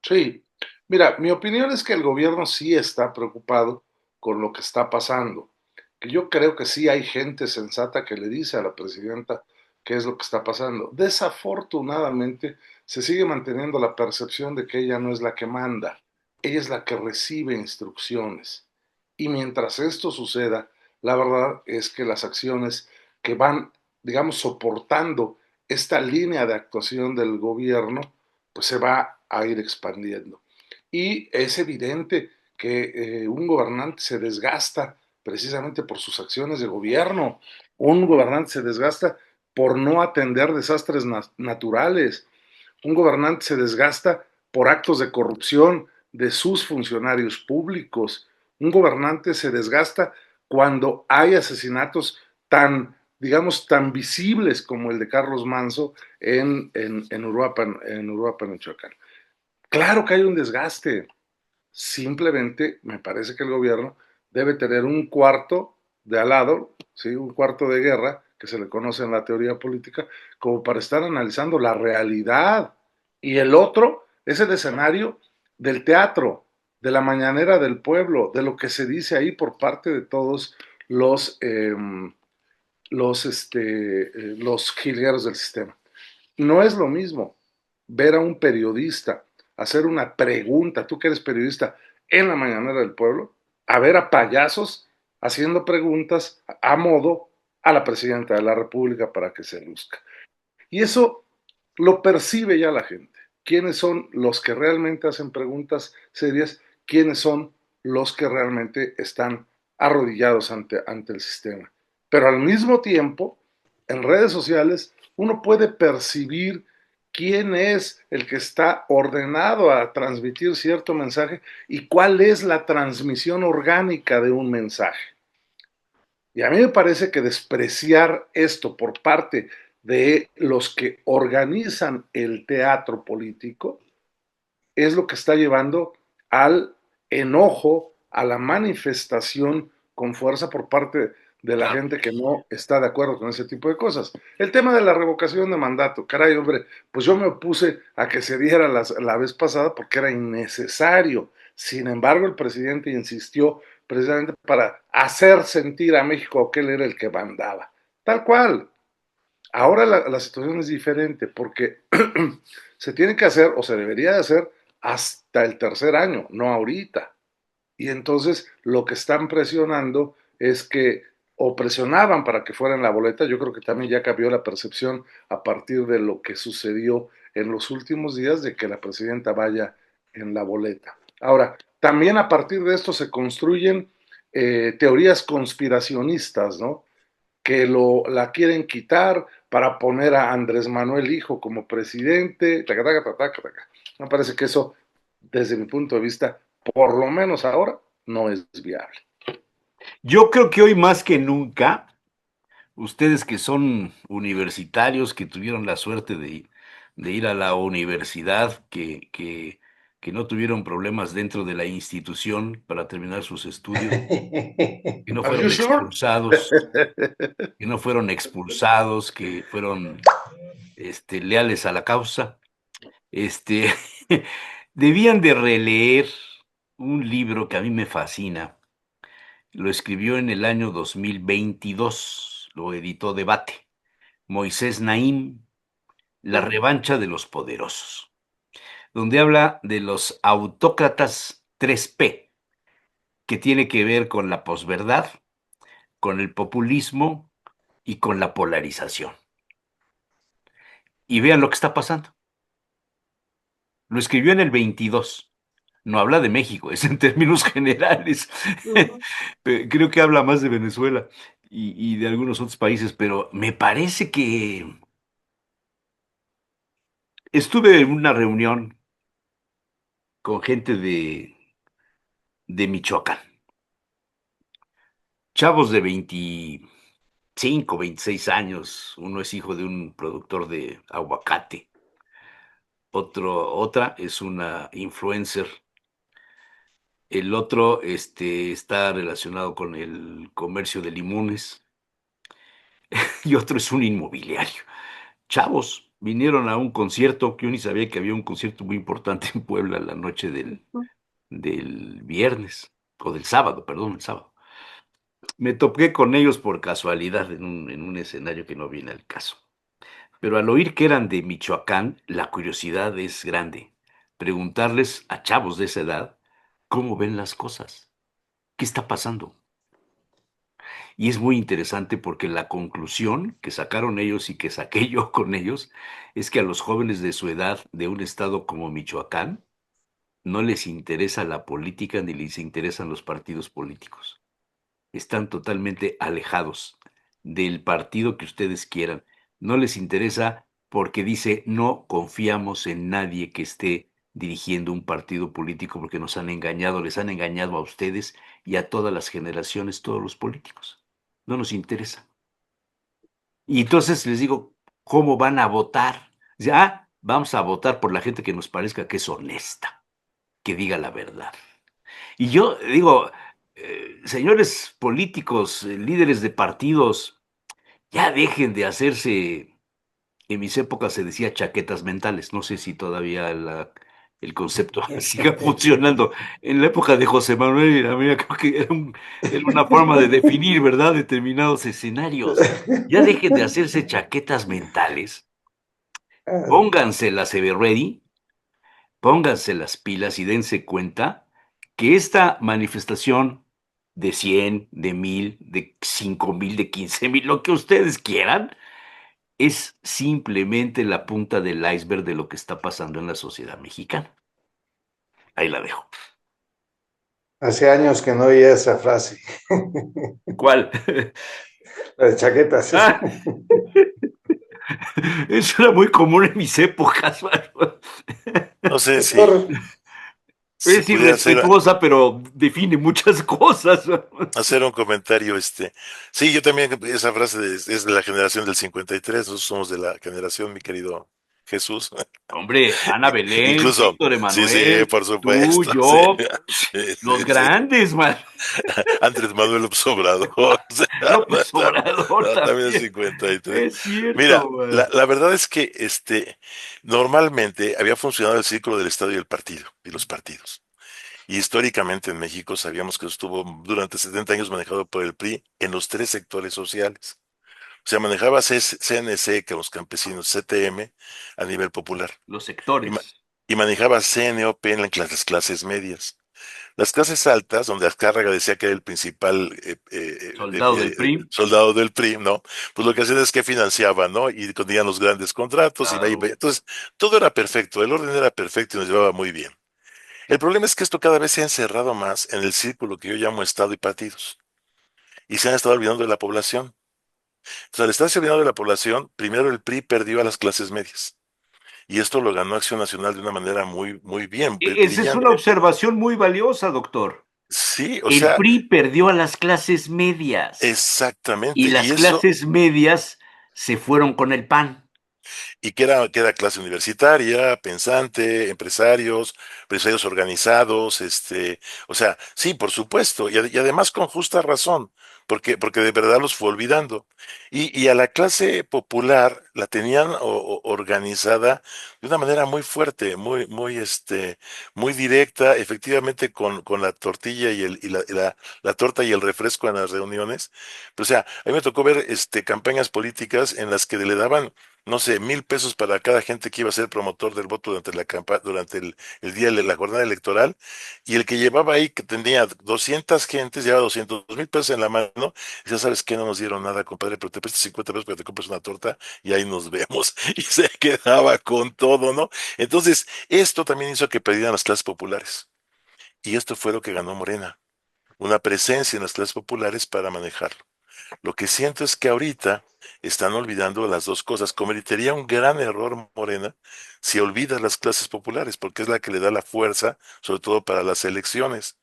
sí. Mira, mi opinión es que el gobierno sí está preocupado con lo que está pasando, que yo creo que sí hay gente sensata que le dice a la presidenta qué es lo que está pasando. Desafortunadamente, se sigue manteniendo la percepción de que ella no es la que manda, ella es la que recibe instrucciones. Y mientras esto suceda, la verdad es que las acciones que van, digamos, soportando esta línea de actuación del gobierno, pues se va a ir expandiendo. Y es evidente que un gobernante se desgasta precisamente por sus acciones de gobierno. Un gobernante se desgasta por no atender desastres naturales. Un gobernante se desgasta por actos de corrupción de sus funcionarios públicos. Un gobernante se desgasta cuando hay asesinatos tan, digamos, tan visibles como el de Carlos Manso en Uruapan, Michoacán. Claro que hay un desgaste. Simplemente me parece que el gobierno debe tener un cuarto de al lado, ¿sí? Un cuarto de guerra, que se le conoce en la teoría política, como para estar analizando la realidad. Y el otro es el escenario del teatro, de la mañanera del pueblo, de lo que se dice ahí por parte de todos los, eh, los jilgueros del sistema. No es lo mismo ver a un periodista hacer una pregunta, tú que eres periodista, en la mañanera del pueblo a ver a payasos haciendo preguntas a modo a la presidenta de la República para que se luzca. Y eso lo percibe ya la gente. ¿Quiénes son los que realmente hacen preguntas serias? ¿Quiénes son los que realmente están arrodillados ante el sistema? Pero al mismo tiempo, en redes sociales, uno puede percibir quién es el que está ordenado a transmitir cierto mensaje y cuál es la transmisión orgánica de un mensaje. Y a mí me parece que despreciar esto por parte de los que organizan el teatro político es lo que está llevando al enojo, a la manifestación con fuerza por parte de la gente que no está de acuerdo con ese tipo de cosas. El tema de la revocación de mandato, caray, hombre, pues yo me opuse a que se diera la vez pasada porque era innecesario. Sin embargo, el presidente insistió precisamente para hacer sentir a México que él era el que mandaba. Tal cual. Ahora la situación es diferente porque se tiene que hacer o se debería de hacer hasta el tercer año, no ahorita. Y entonces lo que están presionando es que, o presionaban para que fuera en la boleta, yo creo que también ya cambió la percepción a partir de lo que sucedió en los últimos días de que la presidenta vaya en la boleta. Ahora, también a partir de esto se construyen teorías conspiracionistas, ¿no? Que la quieren quitar para poner a Andrés Manuel Hijo como presidente. Me parece que eso, desde mi punto de vista, por lo menos ahora, no es viable. Yo creo que hoy más que nunca, ustedes que son universitarios, que tuvieron la suerte de ir a la universidad, que no tuvieron problemas dentro de la institución para terminar sus estudios, que no Are you fueron sure? expulsados, que no fueron expulsados, que fueron leales a la causa, este, debían de releer un libro que a mí me fascina. Lo escribió en el año 2022, lo editó Debate, Moisés Naim, La revancha de los poderosos, donde habla de los autócratas 3P, que tiene que ver con la posverdad, con el populismo y con la polarización. Y vean lo que está pasando. Lo escribió en el 22. No habla de México, es en términos generales. Creo que habla más de Venezuela y de algunos otros países, pero me parece que estuve en una reunión con gente de Michoacán, chavos de 25, 26 años, uno es hijo de un productor de aguacate, otra es una influencer, el otro está relacionado con el comercio de limones y otro es un inmobiliario. Chavos, vinieron a un concierto, que yo ni sabía que había un concierto muy importante en Puebla la noche del viernes, o del sábado, perdón, el sábado. Me topé con ellos por casualidad en un escenario que no viene al caso. Pero al oír que eran de Michoacán, la curiosidad es grande. Preguntarles a chavos de esa edad cómo ven las cosas, qué está pasando. Y es muy interesante porque la conclusión que sacaron ellos y que saqué yo con ellos es que a los jóvenes de su edad de un estado como Michoacán no les interesa la política ni les interesan los partidos políticos. Están totalmente alejados del partido que ustedes quieran. No les interesa porque dice no confiamos en nadie que esté dirigiendo un partido político porque nos han engañado, les han engañado a ustedes y a todas las generaciones, todos los políticos. No nos interesa. Y entonces les digo, ¿cómo van a votar? Ya, vamos a votar por la gente que nos parezca que es honesta, que diga la verdad. Y yo digo, señores políticos, líderes de partidos, ya dejen de hacerse, en mis épocas se decía chaquetas mentales, no sé si todavía el concepto siga funcionando. En la época de José Manuel y la mía, creo que era una forma de definir, ¿verdad?, determinados escenarios. Ya dejen de hacerse chaquetas mentales, pónganse la ready, pónganse las pilas y dense cuenta que esta manifestación de 100, de 1000, de 5000, de 15,000, lo que ustedes quieran, es simplemente la punta del iceberg de lo que está pasando en la sociedad mexicana. Ahí la dejo. Hace años que no oía esa frase. ¿Cuál? La de chaquetas. Ah, eso era muy común en mis épocas, mano. No sé Doctor, si Es pudiera irrespetuosa, pero define muchas cosas. hacer un comentario. Sí, yo también, esa frase es de la generación del 53, nosotros somos de la generación, mi querido Jesús. Hombre, Ana Belén, Incluso, Víctor sí, Emanuel, por tú, supuesto, sí, yo, sí, los sí, sí. grandes, man. Andrés Manuel López Obrador, o sea, López Obrador también es también. 53. Es cierto, Mira, man. la verdad es que normalmente había funcionado el círculo del Estado y el partido, y los partidos. Y históricamente en México sabíamos que estuvo durante 70 años manejado por el PRI en los tres sectores sociales. O sea, manejaba CNC, que los campesinos, CTM a nivel popular, Los y, ma- sectores, y manejaba CNOP en las clases medias. Las clases altas, donde Azcárraga decía que era el principal soldado del PRI. soldado del PRI, ¿no? Pues lo que hacían es que financiaban, ¿no? Y tenían los grandes contratos, Claro. entonces todo era perfecto, el orden era perfecto y nos llevaba muy bien. El problema es que esto cada vez se ha encerrado más en el círculo que yo llamo Estado y partidos, y se han estado olvidando de la población. Entonces, al estarse olvidando de la población, primero el PRI perdió a las clases medias. Y esto lo ganó Acción Nacional de una manera muy, muy bien, Esa es una brillante. observación muy valiosa, doctor. Sí, o El sea, PRI perdió a las clases medias y exactamente. Y las eso, clases medias se fueron con el PAN. y que era clase universitaria, pensante, empresarios organizados, o sea, sí, por supuesto, y además con justa razón, porque de verdad los fue olvidando. Y a la clase popular la tenían organizada de una manera muy fuerte, muy directa, efectivamente con la tortilla y la torta y el refresco en las reuniones. Pero, o sea, a mí me tocó ver campañas políticas en las que le daban, no sé, 1,000 pesos para cada gente que iba a ser promotor del voto durante el día de la jornada electoral, y el que llevaba ahí, que tenía 200 gentes, llevaba 200,000 pesos en la mano, y ya sabes que no nos dieron nada, compadre, pero te presto 50 pesos para que te compres una torta, y ahí nos vemos, y se quedaba con todo, ¿no? Entonces, esto también hizo que perdieran las clases populares, y esto fue lo que ganó Morena, una presencia en las clases populares para manejarlo. Lo que siento es que ahorita están olvidando las dos cosas. Cometería un gran error Morena si olvida las clases populares, porque es la que le da la fuerza, sobre todo para las elecciones.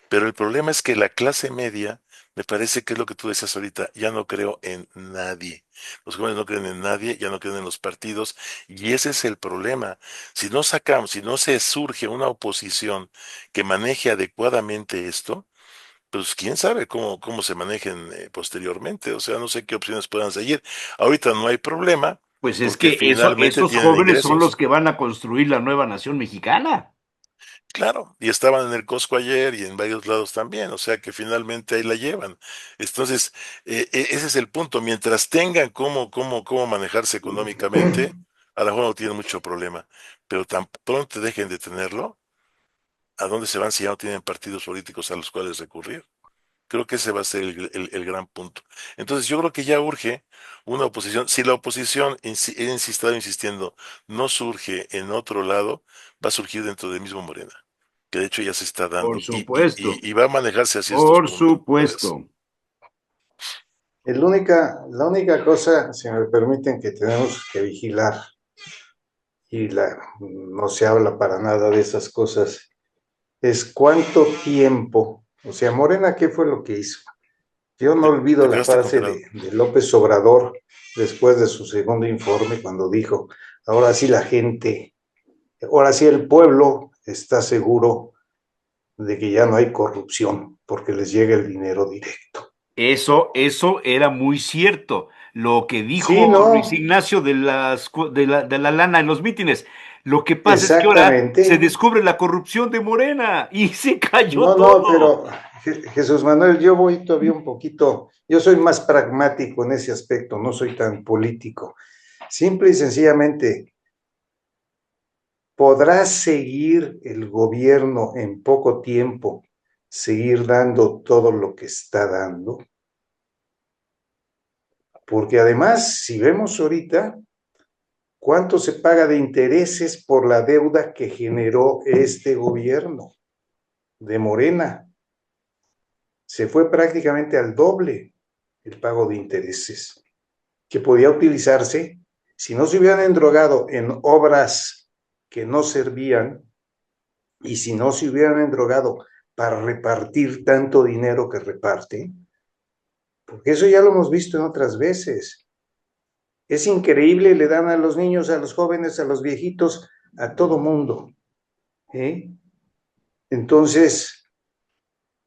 Pero el problema es que la clase media, me parece que es lo que tú decías ahorita, ya no creo en nadie. Los jóvenes no creen en nadie, ya no creen en los partidos, y ese es el problema. Si no se surge una oposición que maneje adecuadamente esto, pues quién sabe cómo se manejen posteriormente. O sea, no sé qué opciones puedan seguir. Ahorita no hay problema Pues es porque que finalmente esos tienen jóvenes son los ingresos. que van a construir la nueva nación mexicana. Claro, y estaban en el Costco ayer y en varios lados también, o sea que finalmente ahí la llevan. Entonces, ese es el punto. Mientras tengan cómo manejarse económicamente, a lo mejor no tienen mucho problema. Pero tan pronto dejen de tenerlo, ¿a dónde se van si ya no tienen partidos políticos a los cuales recurrir? Creo que ese va a ser el gran punto. Entonces, yo creo que ya urge una oposición. Si la oposición, he estado insistiendo, no surge en otro lado, va a surgir dentro del mismo Morena, que de hecho ya se está Por dando supuesto, y va a manejarse así estos por puntos. supuesto. la única cosa, si me permiten, que tenemos que vigilar, y no se habla para nada de esas cosas, es cuánto tiempo, o sea, Morena, ¿qué fue lo que hizo? Yo no olvido Te la quedaste frase congelado. de López Obrador después de su segundo informe, cuando dijo, ahora sí la gente, ahora sí el pueblo está seguro de que ya no hay corrupción, porque les llega el dinero directo. Eso era muy cierto. Lo que Sí, dijo Luis no, Ignacio de la lana en los mítines. Lo que pasa es que ahora se exactamente. descubre la corrupción de Morena y se cayó No, no, todo. pero Jesús Manuel, yo voy todavía un poquito, yo soy más pragmático en ese aspecto, no soy tan político. Simple y sencillamente, ¿podrá seguir el gobierno en poco tiempo, seguir dando todo lo que está dando? Porque además, si vemos ahorita, ¿cuánto se paga de intereses por la deuda que generó este gobierno de Morena? Se fue prácticamente al doble el pago de intereses, que podía utilizarse si no se hubieran endrogado en obras que no servían y si no se hubieran endrogado para repartir tanto dinero que reparte, porque eso ya lo hemos visto en otras veces. Es increíble, le dan a los niños, a los jóvenes, a los viejitos, a todo mundo. ¿Eh? Entonces,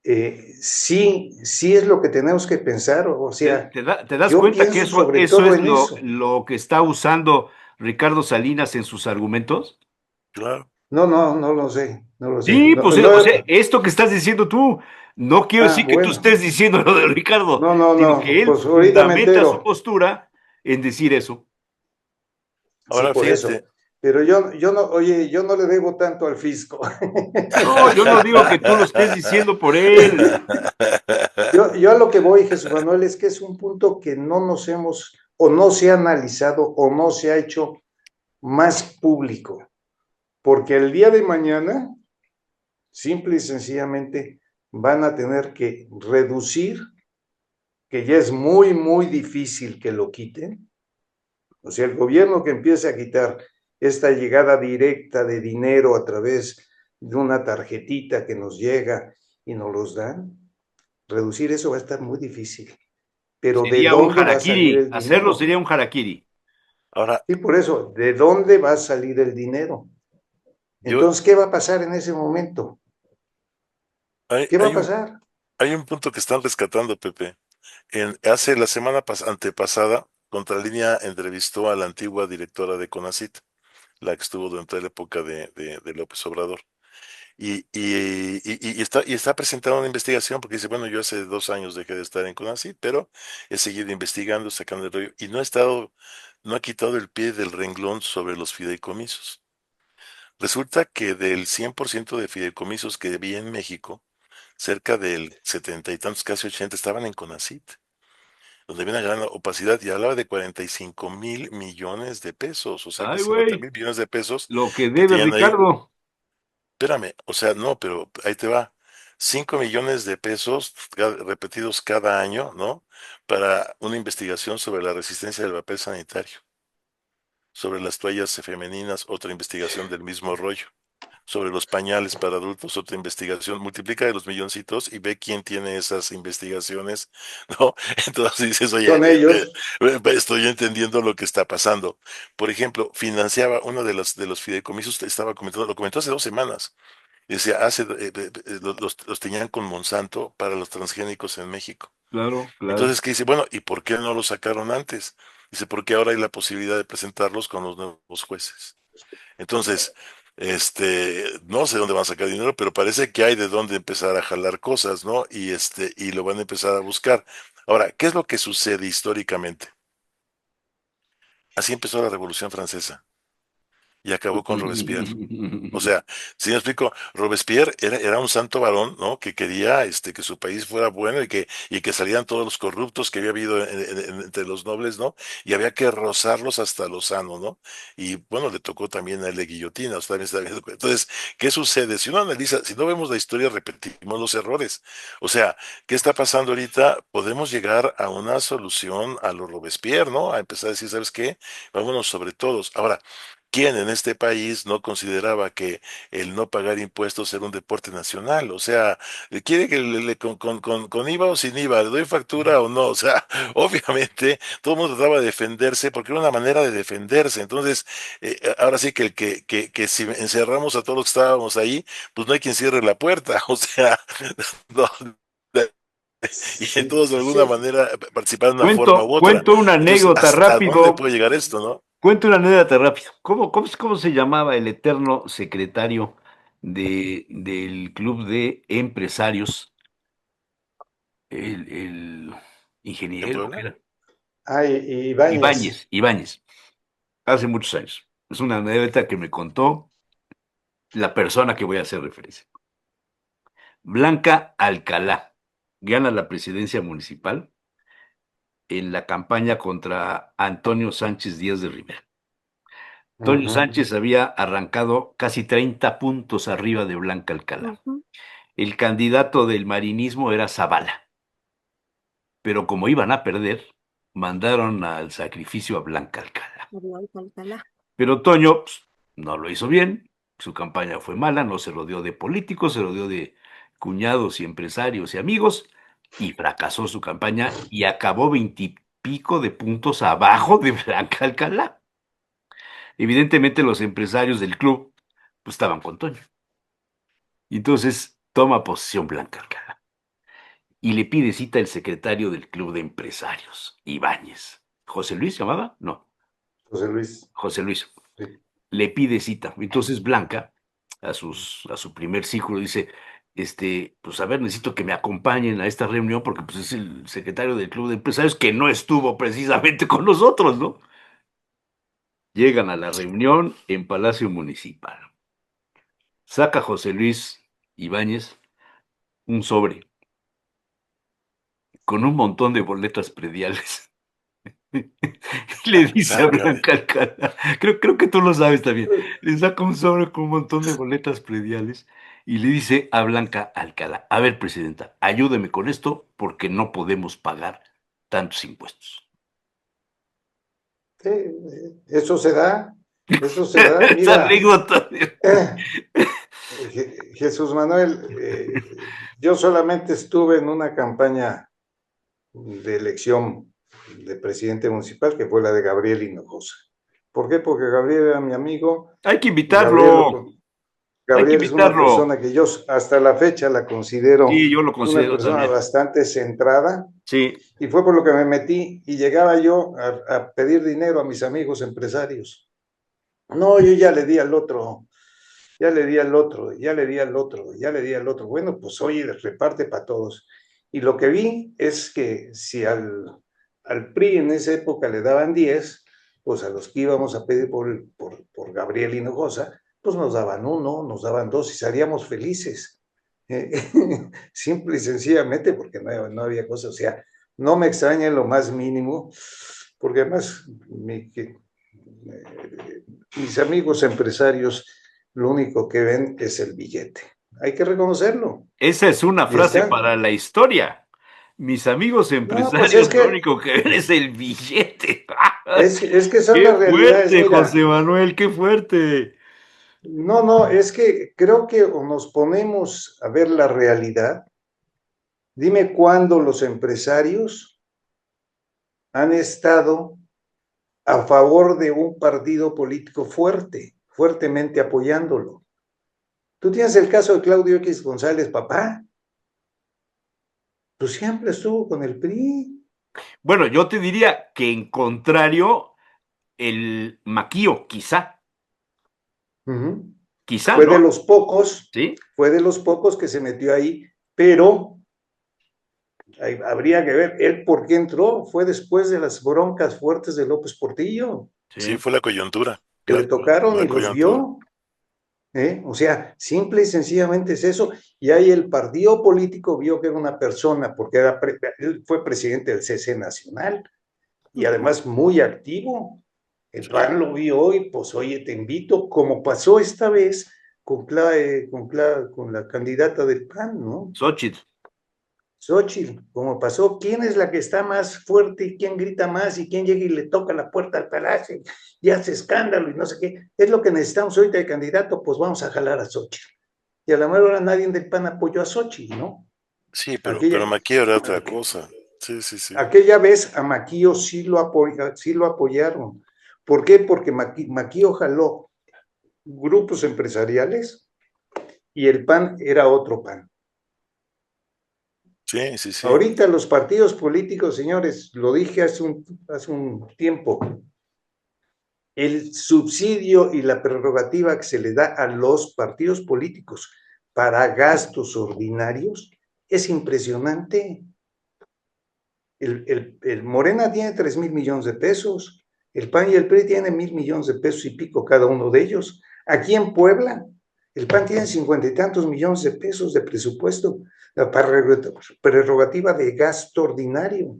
sí es lo que tenemos que pensar, o sea, ¿Te das yo cuenta que pienso sobre eso todo es en eso. lo que está usando Ricardo Salinas en sus argumentos? Claro. No lo sé, no lo sé. Sí, No, pues, o sea, esto que estás diciendo tú, no quiero decir que tú bueno, estés diciendo lo de Ricardo, sino que no, él pues ahorita me fundamenta su entero. postura en decir eso. Sí, Ahora por eso. fíjate, Pero yo no, oye, yo no le debo tanto al fisco. No, yo no digo que tú lo estés diciendo por él. Yo a lo que voy, Jesús Manuel, es que es un punto que no nos hemos, o no se ha analizado, o no se ha hecho más público. Porque el día de mañana, simple y sencillamente, van a tener que reducir, que ya es muy difícil que lo quiten. O sea, el gobierno que empiece a quitar esta llegada directa de dinero a través de una tarjetita que nos llega y nos los dan, reducir eso va a estar muy difícil. Pero ¿de Sería un dónde va a salir harakiri, el hacerlo dinero? sería un harakiri. ahora, Sí, por eso, ¿de dónde va a salir el dinero? yo, Entonces, ¿qué va a pasar en ese momento? hay, ¿Qué va a hay un, pasar? hay un punto que están rescatando, Pepe. Hace la semana antepasada, Contralínea entrevistó a la antigua directora de CONACYT, la que estuvo durante la época de López Obrador. Y está presentando una investigación porque dice, bueno, yo hace 2 años dejé de estar en CONACYT, pero he seguido investigando, sacando el rollo, y no ha quitado el pie del renglón sobre los fideicomisos. Resulta que del 100% de fideicomisos que había en México, cerca del 70 y tantos, casi 80, estaban en CONACYT, donde había una gran opacidad y hablaba de 45,000 millones de pesos, o sea, Ay, casi 90 güey, mil millones de pesos lo que que debe tenían ahí. Ricardo. Espérame, o sea, no, pero ahí te va. 5 millones de pesos repetidos cada año, ¿no? Para una investigación sobre la resistencia del papel sanitario, sobre las toallas femeninas, otra investigación del mismo rollo, sobre los pañales para adultos, otra investigación. Multiplica de los milloncitos y ve quién tiene esas investigaciones, ¿no? Entonces dices, oye, Son ellos. estoy entendiendo lo que está pasando. Por ejemplo, financiaba uno de los fideicomisos, lo comentó hace 2 semanas. Y decía, los tenían con Monsanto para los transgénicos en México. Claro, claro. Entonces, ¿qué dice? Bueno, ¿y por qué no los sacaron antes? Dice, porque ahora hay la posibilidad de presentarlos con los nuevos jueces. Entonces, no sé dónde van a sacar dinero, pero parece que hay de dónde empezar a jalar cosas, ¿no? Y lo van a empezar a buscar. Ahora, ¿qué es lo que sucede históricamente? Así empezó la Revolución Francesa y acabó con Robespierre. O sea, si me explico, Robespierre era un santo varón, ¿no? Que quería que su país fuera bueno y que salieran todos los corruptos que había habido entre los nobles, ¿no? Y había que rozarlos hasta lo sano, ¿no? Y bueno, le tocó también a él de guillotina. Usted también está viendo. Entonces, ¿qué sucede? Si uno analiza, si no vemos la historia, repetimos los errores. O sea, ¿qué está pasando ahorita? Podemos llegar a una solución a lo Robespierre, ¿no? A empezar a decir, ¿sabes qué? Vámonos sobre todos. Ahora, ¿quién en este país no consideraba que el no pagar impuestos era un deporte nacional? O sea, ¿quiere que con IVA o sin IVA, le doy factura o no? O sea, obviamente todo el mundo trataba de defenderse porque era una manera de defenderse. Entonces, ahora sí que que si encerramos a todos los que estábamos ahí, pues no hay quien cierre la puerta. O sea, no, y Sí, todos de alguna sí, manera participaron de una forma u Cuento, otra. cuento una Entonces, anécdota ¿hasta dónde rápido. puede llegar esto, no? Cuento una anécdota rápido. ¿Cómo se llamaba el eterno secretario del club de empresarios? El ¿En ingeniero, ¿qué Puebla? era? Ibáñez. Ibáñez, hace muchos años. Es una anécdota que me contó. la persona que voy a hacer referencia. Blanca Alcalá gana la presidencia municipal en la campaña contra Antonio Sánchez Díaz de Rivera. Antonio Sánchez había arrancado casi 30 puntos arriba de Blanca Alcalá. El candidato del marinismo era Zavala, pero como iban a perder, mandaron al sacrificio a Blanca Alcalá. Pero Toño no lo hizo bien, su campaña fue mala, no se rodeó de políticos, se rodeó de cuñados y empresarios y amigos, y fracasó su campaña y acabó 20 y pico de puntos abajo de Blanca Alcalá. Evidentemente los empresarios del club pues, estaban con Toño. Y entonces toma posición Blanca Alcalá y le pide cita el secretario del club de empresarios, Ibáñez. ¿José Luis llamaba? No. José Luis. José Luis. Sí. Le pide cita. Entonces Blanca, a su primer círculo, dice, pues a ver, necesito que me acompañen a esta reunión porque pues es el secretario del club de empresarios que no estuvo precisamente con nosotros, ¿no? Llegan a la reunión en Palacio Municipal. Saca José Luis Ibáñez un sobre con un montón de boletas prediales. Le dice a Blanca Alcalá, creo que tú lo sabes también, le saca un sobre con un montón de boletas prediales y le dice a Blanca Alcalá, a ver, presidenta, ayúdeme con esto porque no podemos pagar tantos impuestos. Sí, eso se da, mira. Esa anécdota. Jesús Manuel, yo solamente estuve en una campaña de elección de presidente municipal, que fue la de Gabriel Hinojosa. ¿Por qué? Porque Gabriel era mi amigo. Hay que invitarlo. Gabriel es una persona que yo hasta la fecha la considero, sí, yo lo considero una persona también bastante centrada. Sí. Y fue por lo que me metí y llegaba yo a pedir dinero a mis amigos empresarios. No, yo ya le di al otro, ya le di al otro, ya le di al otro, ya le di al otro. Bueno, pues oye, reparte para todos. Y lo que vi es que si al PRI en esa época le daban 10, pues a los que íbamos a pedir por Gabriel Hinojosa, pues nos daban 1, nos daban 2 y salíamos felices. Simple y sencillamente porque no había cosa. O sea, no me extraña en lo más mínimo, porque además mis amigos empresarios lo único que ven es el billete. Hay que reconocerlo. Esa es una frase para la historia. Mis amigos empresarios lo único que ven es el billete. Es que son las realidades. ¡Qué fuerte, José Manuel, qué fuerte! No, es que creo que nos ponemos a ver la realidad. Dime cuándo los empresarios han estado a favor de un partido político fuertemente apoyándolo. Tú tienes el caso de Claudio X González, papá. Tú siempre estuvo con el PRI. Bueno, yo te diría que en contrario, el Maquío, quizá. Quizá, fue, ¿no?, de los pocos, ¿sí?, fue de los pocos que se metió ahí, pero habría que ver él por qué entró. Fue después de las broncas fuertes de López Portillo. Sí, fue la coyuntura. Que le tocaron y los vio. O sea, simple y sencillamente es eso. Y ahí el partido político vio que era una persona, porque él fue presidente del CC Nacional y además muy activo. El PAN lo vio y pues oye, te invito, como pasó esta vez con la candidata del PAN, ¿no? Xóchitl, como pasó, ¿quién es la que está más fuerte y quién grita más y quién llega y le toca la puerta al palacio y hace escándalo y no sé qué? Es lo que necesitamos ahorita de candidato, pues vamos a jalar a Xóchitl. Y a la mejor hora nadie del PAN apoyó a Xóchitl, ¿no? Sí, pero Maquillo era otra cosa. Sí. Aquella vez a Maquillo sí lo apoyaron. ¿Por qué? Porque Maquillo jaló grupos empresariales y el PAN era otro PAN. Sí. Ahorita los partidos políticos, señores, lo dije hace un tiempo, el subsidio y la prerrogativa que se le da a los partidos políticos para gastos ordinarios es impresionante. El Morena tiene 3,000 millones de pesos, el PAN y el PRI tienen 1,000 millones de pesos y pico cada uno de ellos. Aquí en Puebla, El PAN tiene 50 y tantos millones de pesos de presupuesto, la prerrogativa de gasto ordinario.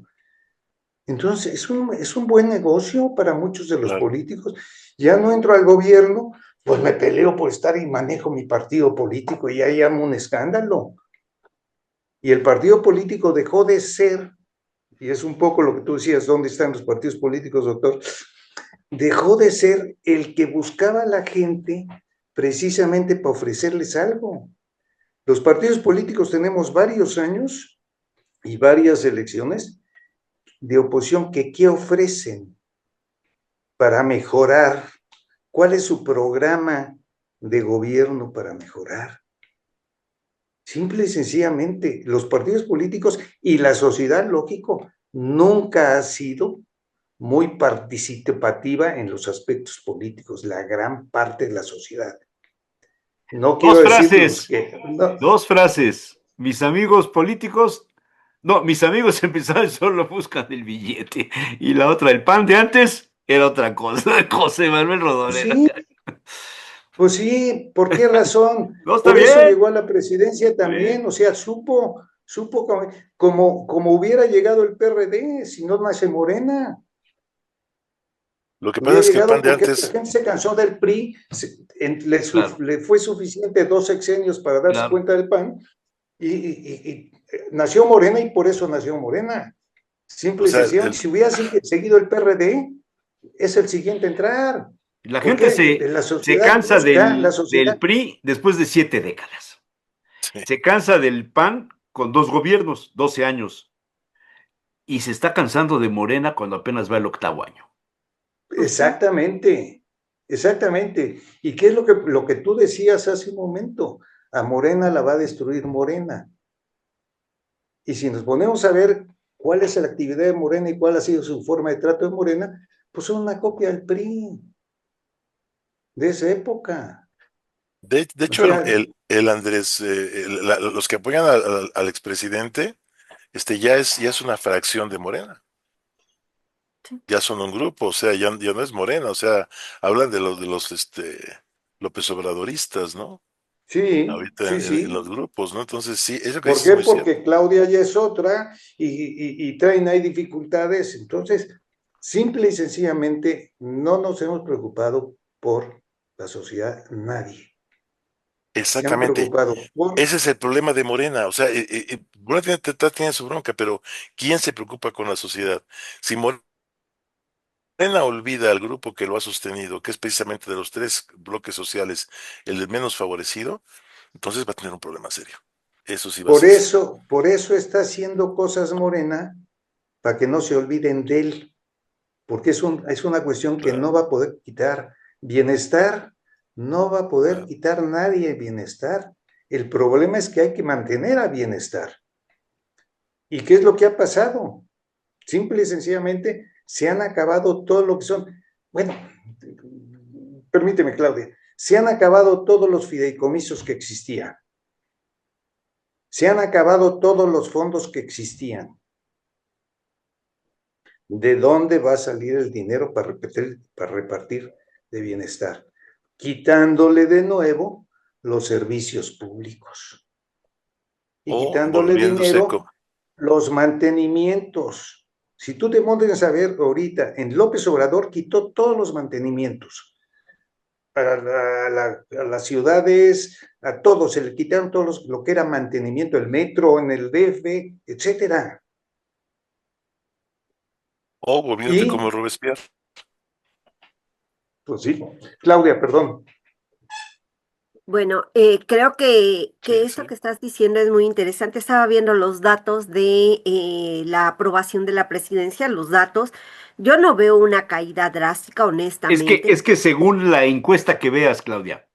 Entonces, es un buen negocio para muchos de los Claro. políticos. Ya no entro al gobierno, pues me peleo por estar y manejo mi partido político y ahí amo un escándalo. Y el partido político dejó de ser, y es un poco lo que tú decías, ¿dónde están los partidos políticos, doctor? Dejó de ser el que buscaba a la gente precisamente para ofrecerles algo. Los partidos políticos tenemos varios años y varias elecciones de oposición que ¿qué ofrecen para mejorar? ¿Cuál es su programa de gobierno para mejorar? Simple y sencillamente, los partidos políticos y la sociedad, lógico, nunca ha sido muy participativa en los aspectos políticos, la gran parte de la sociedad. No quiero decir los que... No, Dos frases. Mis amigos políticos, no, mis amigos empresarios solo buscan el billete. Y la otra, el pan de antes, era otra cosa. José Manuel Rodoreda. pues sí, ¿por qué razón? No, está Por eso bien. llegó a la presidencia también, o sea, supo como hubiera llegado el PRD, si no nace Morena. Lo que pasa Hubiera es que el llegado PAN de porque la antes, gente se cansó del PRI, Claro, le fue suficiente 2 sexenios para darse claro. cuenta del PAN, y nació Morena y por eso nació Morena. Simple o y sea, sencillamente, si hubiera seguido el PRD, es el siguiente a entrar. La gente Porque la se sociedad cansa busca, la del sociedad, PRI después de 7 décadas. sí, Se cansa del PAN con 2 gobiernos, 12 años. Y se está cansando de Morena cuando apenas va el 8º año. exactamente, exactamente. ¿Y qué es lo que tú decías hace un momento? A Morena la va a destruir Morena. Y si nos ponemos a ver cuál es la actividad de Morena y cuál ha sido su forma de trato de Morena, pues son una copia del PRI de esa época. de O hecho, sea, el Andrés, los que apoyan al expresidente, ya es una fracción de Morena. Ya son un grupo, o sea, ya no es Morena, o sea, hablan de los López Obradoristas, ¿no? sí, Ahorita sí, en los sí. grupos, ¿no? Entonces, sí, eso que ¿Por dices es qué? muy cierto. Porque Claudia ya es otra y traen ahí dificultades. Entonces, simple y sencillamente, no nos hemos preocupado por la sociedad, nadie. Se han Exactamente. preocupado por, Ese es el problema de Morena. O sea, Morena tiene su bronca, pero ¿quién se preocupa con la sociedad? Si Morena olvida al grupo que lo ha sostenido, que es precisamente de los tres bloques sociales el del menos favorecido, entonces va a tener un problema serio. Eso sí va a ser serio. por eso está haciendo cosas Morena, para que no se olviden de él, porque es una cuestión que Claro, no va a poder quitar. Bienestar, no va a poder claro. quitar nadie bienestar. El problema es que hay que mantener a bienestar. ¿Y qué es lo que ha pasado? Simple y sencillamente se han acabado todo lo que son, bueno, permíteme Claudia, se han acabado todos los fideicomisos que existían, se han acabado todos los fondos que existían. ¿De dónde va a salir el dinero para repartir de bienestar? Quitándole de nuevo los servicios públicos y O quitándole volviéndose dinero los mantenimientos. Si tú te montas a ver ahorita, en López Obrador quitó todos los mantenimientos a las ciudades, a todos, se le quitaron todos lo que era mantenimiento, el metro, en el DF, etcétera. o volviéndote Y, como Robespierre. pues sí, Claudia, perdón. Bueno, creo que Sí, esto sí. que estás diciendo es muy interesante. Estaba viendo los datos de la aprobación de la presidencia, los datos. Yo no veo una caída drástica, honestamente. Es que según la encuesta que veas, Claudia,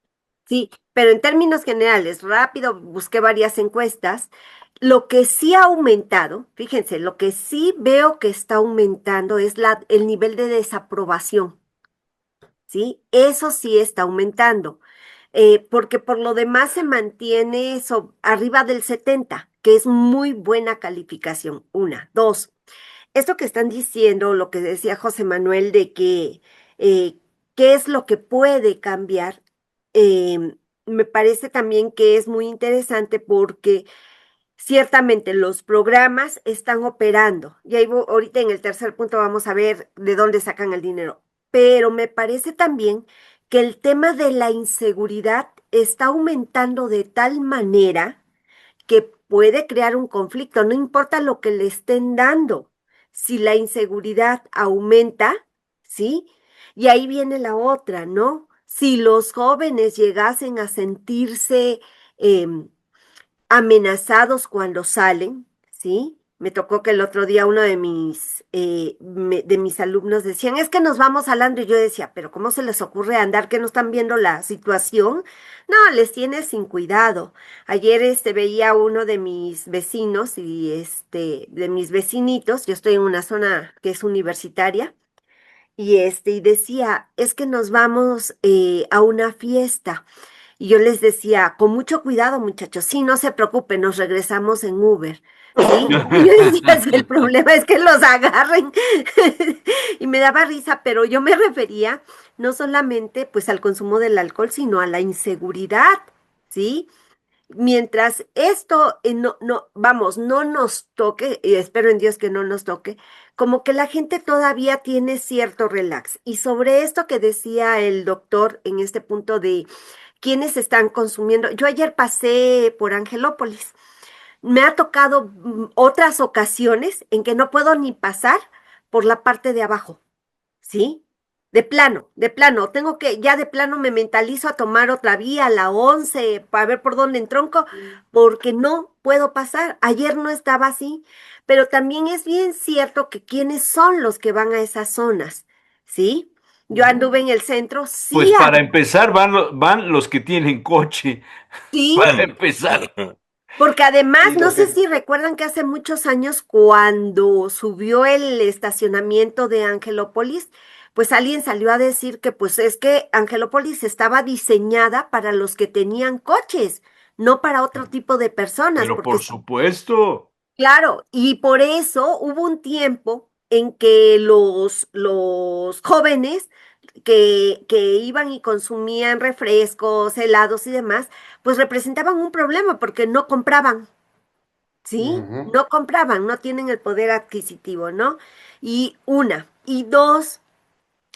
Sí, pero en términos generales, rápido, busqué varias encuestas. Lo que sí ha aumentado, fíjense, lo que sí veo que está aumentando es el nivel de desaprobación, ¿sí? Eso sí está aumentando, porque por lo demás se mantiene eso arriba del 70, que es muy buena calificación. Una, dos. Esto que están diciendo, lo que decía José Manuel, de que qué es lo que puede cambiar, me parece también que es muy interesante porque ciertamente los programas están operando. Y ahí ahorita en el tercer punto vamos a ver de dónde sacan el dinero. Pero me parece también que el tema de la inseguridad está aumentando de tal manera que puede crear un conflicto, no importa lo que le estén dando. Si la inseguridad aumenta, ¿sí? Y ahí viene la otra, ¿no? Si los jóvenes llegasen a sentirse em, amenazados cuando salen, ¿sí? Me tocó que el otro día uno de mis alumnos decían, es que nos vamos al antro, y yo decía, pero ¿cómo se les ocurre andar que no están viendo la situación? No, les tiene sin cuidado. Ayer veía a uno de mis vecinos y de mis vecinitos, yo estoy en una zona que es universitaria, y decía, es que nos vamos a una fiesta. Y yo les decía, con mucho cuidado, muchachos, sí, no se preocupen, nos regresamos en Uber, ¿sí? Y yo decía, "Sí, el problema es que los agarren". Y me daba risa, pero yo me refería no solamente pues al consumo del alcohol, sino a la inseguridad, ¿sí? Mientras esto vamos, no nos toque, y espero en Dios que no nos toque, como que la gente todavía tiene cierto relax. Y sobre esto que decía el doctor en este punto de quiénes están consumiendo, yo ayer pasé por Angelópolis. Me ha tocado otras ocasiones en que no puedo ni pasar por la parte de abajo. ¿Sí? De plano, ya de plano me mentalizo a tomar otra vía, la 11 para ver por dónde entronco, porque no puedo pasar. Ayer no estaba así, pero también es bien cierto que quiénes son los que van a esas zonas, ¿sí? Yo anduve en el centro, Pues sí, para empezar van los que tienen coche, sí, para empezar. porque además, Y no lo sé que, si recuerdan que hace muchos años cuando subió el estacionamiento de Angelópolis, pues alguien salió a decir que pues es que Angelópolis estaba diseñada para los que tenían coches, no para otro tipo de personas, Pero porque por supuesto. claro, y por eso hubo un tiempo en que los jóvenes que iban y consumían refrescos, helados y demás, pues representaban un problema porque no compraban. ¿Sí? Ujú. No compraban, no tienen el poder adquisitivo, ¿no? Y una. Y dos,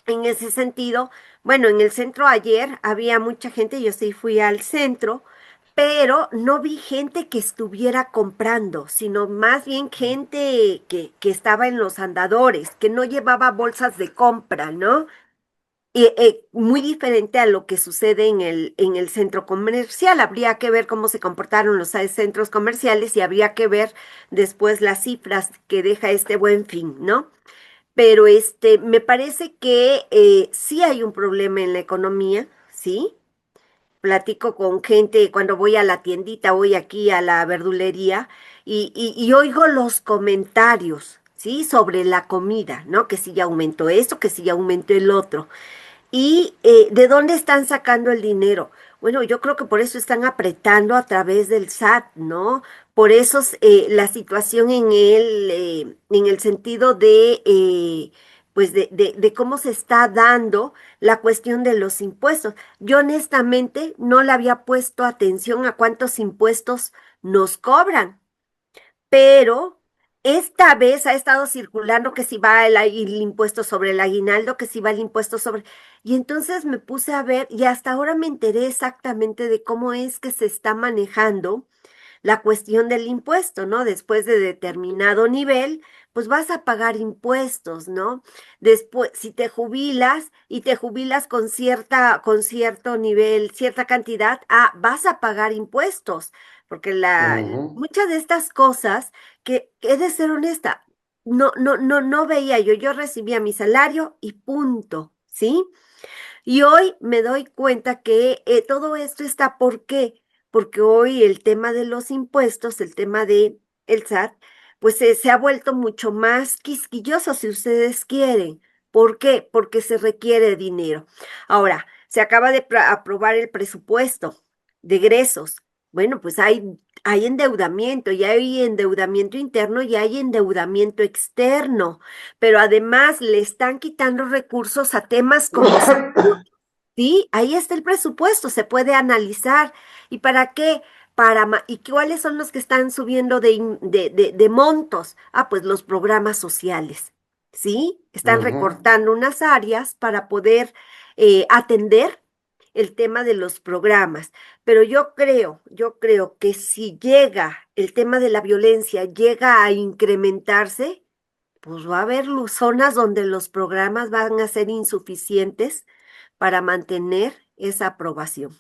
en ese sentido, bueno, en el centro ayer había mucha gente, yo sí fui al centro, pero no vi gente que estuviera comprando, sino más bien gente que estaba en los andadores, que no llevaba bolsas de compra, ¿no? Muy diferente a lo que sucede en el centro comercial. Habría que ver cómo se comportaron los centros comerciales y habría que ver después las cifras que deja este Buen Fin, ¿no? Pero me parece que sí hay un problema en la economía, ¿sí? Platico con gente cuando voy a la tiendita, voy aquí a la verdulería y oigo los comentarios, ¿sí? Sobre la comida, ¿no? Que si ya aumentó esto, que si ya aumentó el otro. ¿Y de dónde están sacando el dinero? Bueno, yo creo que por eso están apretando a través del SAT, ¿no? Por eso la situación en el sentido pues de cómo se está dando la cuestión de los impuestos. Yo honestamente no le había puesto atención a cuántos impuestos nos cobran, pero esta vez ha estado circulando que si va el impuesto sobre el aguinaldo, que si va el impuesto sobre... Y entonces me puse a ver y hasta ahora me enteré exactamente de cómo es que se está manejando la cuestión del impuesto, ¿no? Después de determinado nivel, pues vas a pagar impuestos, ¿no? Después, si te jubilas y te jubilas con cierto nivel, cierta cantidad, vas a pagar impuestos, porque Ujú. muchas de estas cosas que he de ser honesta, no veía yo recibía mi salario y punto, ¿sí? Y hoy me doy cuenta que todo esto está, ¿por qué? Porque hoy el tema de los impuestos, el tema de el SAT, pues se ha vuelto mucho más quisquilloso, si ustedes quieren. ¿Por qué? Porque se requiere dinero. Ahora, se acaba de aprobar el presupuesto de egresos. Bueno, pues hay endeudamiento, y hay endeudamiento interno y hay endeudamiento externo, pero además le están quitando recursos a temas como salud. Sí, ahí está el presupuesto, se puede analizar. ¿Y para qué? ¿Y cuáles son los que están subiendo de montos? Ah, pues los programas sociales, ¿sí? Están Ujú. recortando unas áreas para poder atender el tema de los programas. Pero yo creo que si llega el tema de la violencia, llega a incrementarse, pues va a haber zonas donde los programas van a ser insuficientes para mantener esa aprobación.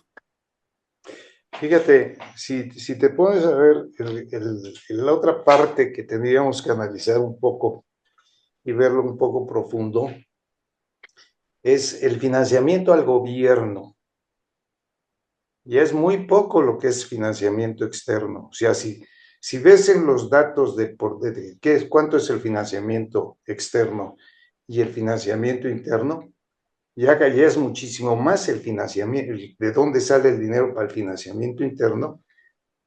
Fíjate, si te pones a ver la otra parte que tendríamos que analizar un poco y verlo un poco profundo, es el financiamiento al gobierno. Y es muy poco lo que es financiamiento externo. O sea, si ves en los datos cuánto es el financiamiento externo y el financiamiento interno, ya es muchísimo más el financiamiento, de dónde sale el dinero para el financiamiento interno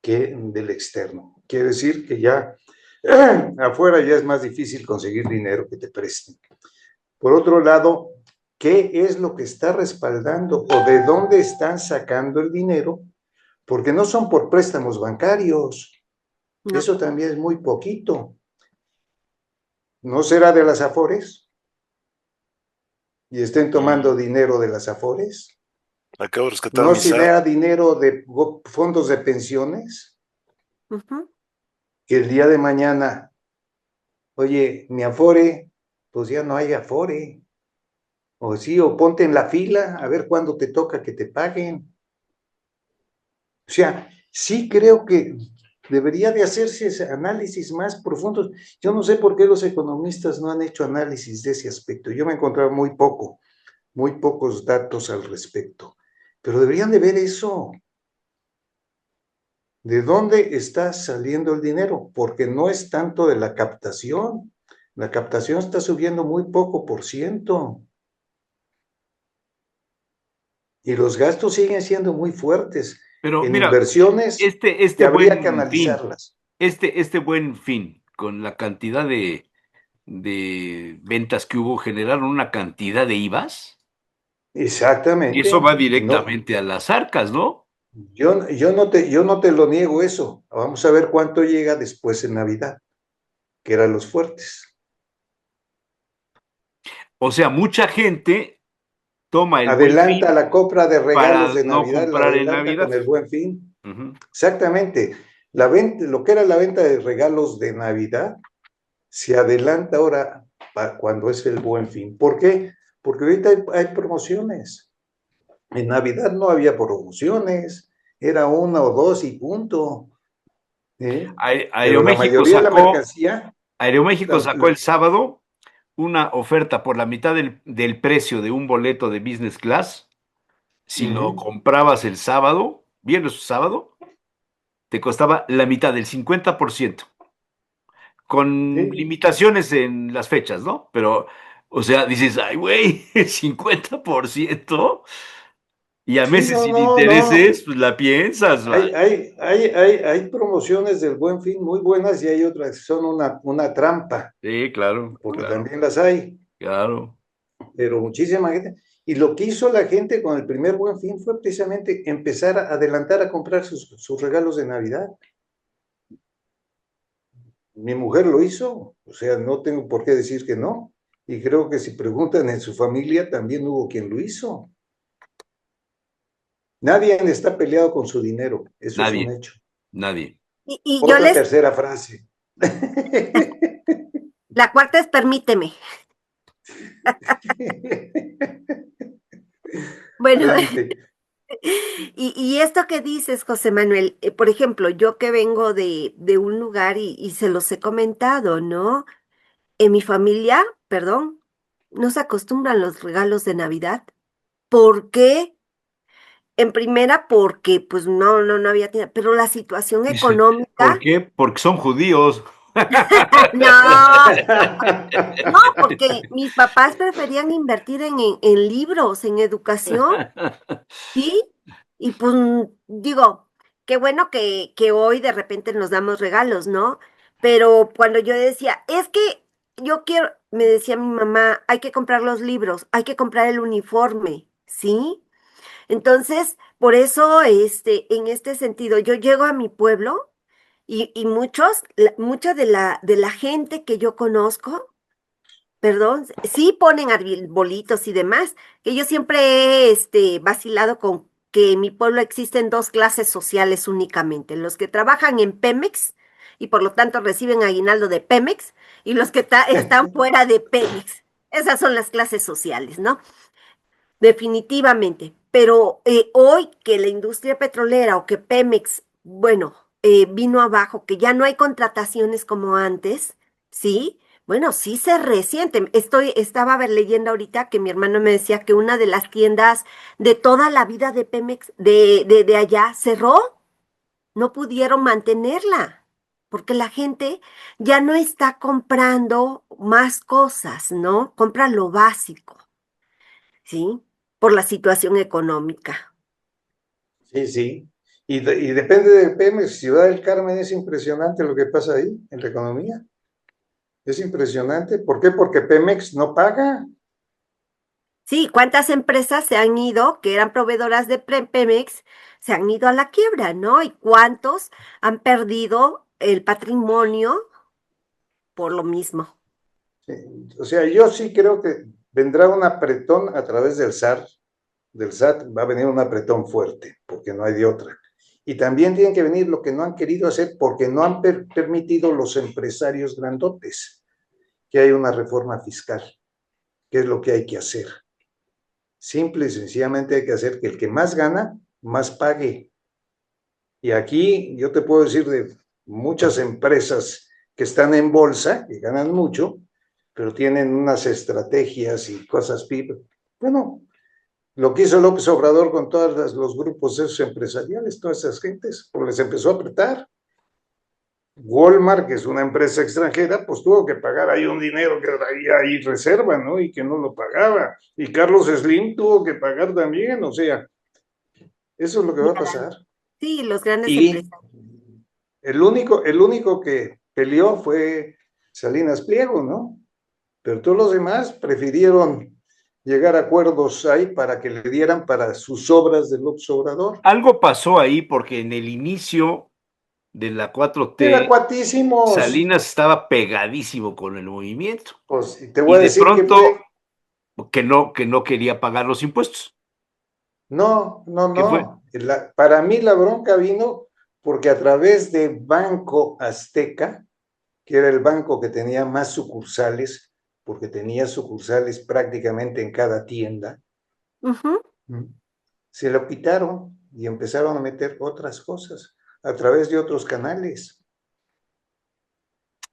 que del externo. Quiere decir que ya afuera ya es más difícil conseguir dinero que te presten. Por otro lado, ¿qué es lo que está respaldando o de dónde están sacando el dinero? Porque no son por préstamos bancarios. No, Eso también es muy poquito. ¿No será de las Afores? ¿Y estén tomando dinero de las Afores? Acabo de rescatar ¿No mi SAT. será dinero de fondos de pensiones? ujú, Que el día de mañana, oye, mi Afore, pues ya no hay Afore. O sí, o ponte en la fila a ver cuándo te toca que te paguen. O sea, sí creo que debería de hacerse ese análisis más profundos. Yo no sé por qué los economistas no han hecho análisis de ese aspecto. Yo me he encontrado muy pocos datos al respecto. Pero deberían de ver eso. ¿De dónde está saliendo el dinero? Porque no es tanto de la captación. La captación está subiendo muy poco por ciento. Y los gastos siguen siendo muy fuertes. Pero En mira, inversiones, que este habría que buen fin, analizarlas. este buen fin, con la cantidad de ventas que hubo, generaron una cantidad de IVAs, y eso va Exactamente. No, directamente a las arcas, ¿no? yo no te lo niego eso. Vamos a ver cuánto llega después en Navidad, que eran los fuertes. O sea, mucha gente toma el buen Adelanta fin la compra de regalos para de no Navidad, la comprar en adelanta Navidad. con el Buen Fin. Ujú. Exactamente. Lo que era la venta de regalos de Navidad se adelanta ahora cuando es el Buen Fin. ¿Por qué? Porque ahorita hay promociones. En Navidad no había promociones, era una o dos y punto. ¿Eh? Pero la Aeroméxico mayoría de la sacó, mercancía, Aeroméxico la- sacó la- el sábado una oferta por la mitad del precio de un boleto de business class. Si lo Ujú. comprabas el sábado, viernes o sábado, te costaba la mitad, el 50%, con Sí. limitaciones en las fechas, ¿no? Pero, o sea, dices, ay, güey, 50%, y a Sí, meses no, sin no, no. intereses, pues la piensas, Hay, man. hay, hay, hay promociones del Buen Fin muy buenas y hay otras que son una trampa, Sí, claro, porque claro, también las hay, claro. pero muchísima gente. Y lo que hizo la gente con el primer Buen Fin fue precisamente empezar a adelantar a comprar sus regalos de Navidad. Mi mujer lo hizo, o sea, no tengo por qué decir que no. Y creo que si preguntan en su familia, también hubo quien lo hizo. Nadie está peleado con su dinero, eso es un Nadie, hecho. nadie. Y yo Otra tercera frase. la cuarta es permíteme. Bueno, Adelante. y esto que dices, José Manuel, por ejemplo, yo que vengo de un lugar y se los he comentado, ¿no? En mi familia, perdón, no se acostumbran los regalos de Navidad. ¿Por qué? En primera, porque pues no había tiempo, pero la situación Dice, ¿por económica, qué? Porque son judíos. no, no, porque mis papás preferían invertir en libros, en educación. Sí, y pues digo, qué bueno que hoy de repente nos damos regalos, ¿no? Pero cuando yo decía, es que yo quiero, me decía mi mamá, hay que comprar los libros, hay que comprar el uniforme, ¿sí? Entonces, por eso, en este sentido, yo llego a mi pueblo y mucha de la gente que yo conozco, perdón, sí ponen arbolitos y demás, que yo siempre he, vacilado con que en mi pueblo existen dos clases sociales únicamente, los que trabajan en Pemex y por lo tanto reciben aguinaldo de Pemex y los que están fuera de Pemex. Esas son las clases sociales, ¿no? Definitivamente. Pero hoy que la industria petrolera o que Pemex, bueno, vino abajo, que ya no hay contrataciones como antes, ¿sí? Bueno, sí se resiente. Estaba leyendo ahorita que mi hermano me decía que una de las tiendas de toda la vida de Pemex, de allá, cerró. No pudieron mantenerla, porque la gente ya no está comprando más cosas, ¿no? Compra lo básico. ¿Sí? Por la situación económica. Sí, sí. Y depende del Pemex. Ciudad del Carmen es impresionante lo que pasa ahí en la economía. Es impresionante. ¿Por qué? Porque Pemex no paga. Sí, ¿cuántas empresas se han ido, que eran proveedoras de Pemex, se han ido a la quiebra, ¿no? ¿Y cuántos han perdido el patrimonio por lo mismo? Sí. O sea, yo sí creo que vendrá un apretón a través del SAR, del SAT, va a venir un apretón fuerte, porque no hay de otra. Y también tienen que venir lo que no han querido hacer porque no han permitido los empresarios grandotes que hay una reforma fiscal, que es lo que hay que hacer. Simple y sencillamente hay que hacer que el que más gana, más pague. Y aquí yo te puedo decir de muchas empresas que están en bolsa, que ganan mucho, pero tienen unas estrategias y cosas. Bueno, lo que hizo López Obrador con todos los grupos esos empresariales, todas esas gentes, pues les empezó a apretar. Walmart, que es una empresa extranjera, pues tuvo que pagar ahí un dinero que traía ahí reserva, ¿no? Y que no lo pagaba. Y Carlos Slim tuvo que pagar también, o sea, eso es lo que va a pasar. Sí, los grandes Y empresarios. el único que peleó fue Salinas Pliego, ¿no? Pero todos los demás prefirieron llegar a acuerdos ahí para que le dieran para sus obras de López Obrador. Algo pasó ahí porque en el inicio de la Era 4T, cuatísimos. Salinas estaba pegadísimo con el movimiento Pues te y voy a de decir que pronto fue. que no quería pagar los impuestos. No, no, ¿Qué fue? no. Para mí la bronca vino porque a través de Banco Azteca, que era el banco que tenía más sucursales, porque tenía sucursales prácticamente en cada tienda, Ujú. se lo quitaron y empezaron a meter otras cosas a través de otros canales. O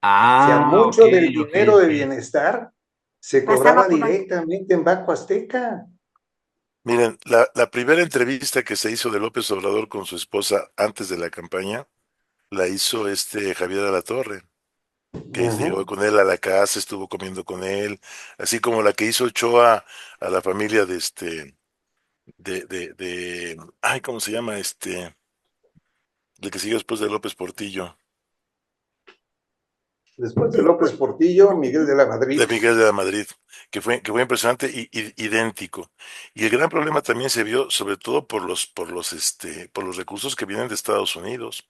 sea, Ah, ok, mucho del ok, dinero de ok. bienestar se Pasaba cobraba por ahí. directamente en Banco Azteca. Miren, la primera entrevista que se hizo de López Obrador con su esposa antes de la campaña la hizo Javier Alatorre, que llegó con él a la casa, estuvo comiendo con él, así como la que hizo Ochoa a la familia ay, ¿cómo se llama? El que siguió después de López Portillo, Después de López Portillo, Miguel de la Madrid. de Miguel de la Madrid, que fue impresionante idéntico. Y el gran problema también se vio, sobre todo por los recursos que vienen de Estados Unidos.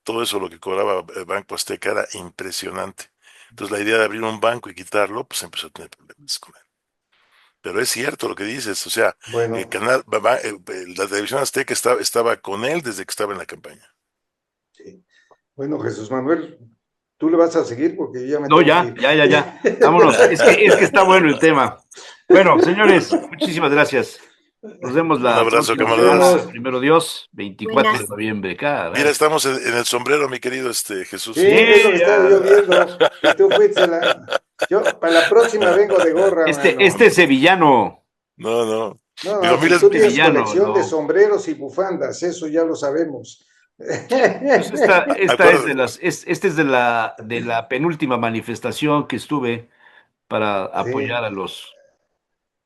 Todo eso lo que cobraba el Banco Azteca era impresionante. Entonces la idea de abrir un banco y quitarlo, pues empezó a tener problemas con él. Pero es cierto lo que dices, o sea, el Bueno, canal, la televisión Azteca estaba con él desde que estaba en la campaña. sí. Bueno, Jesús Manuel, tú le vas a seguir porque yo ya me No, tengo que ya, ir. ya, ya, ya. Vámonos. Es que está bueno el tema. Bueno, señores, muchísimas gracias. Nos vemos Un la abrazo, próxima Nos camaradas. semana, vemos. primero Dios, 24 de Buenas. noviembre, Mira, caray. estamos en el sombrero, mi querido Sí, Jesús. Sí, es lo que estaba ya. yo viendo, que tú fuiste Yo para la próxima vengo de gorra, Este mano. es sevillano, No, no. No, Mi no, si familia tú tienes sevillano, colección de ¿no? sombreros y bufandas, eso ya lo sabemos. Pues esta es acuérdate, de esta es de la penúltima manifestación que estuve para Sí. apoyar a los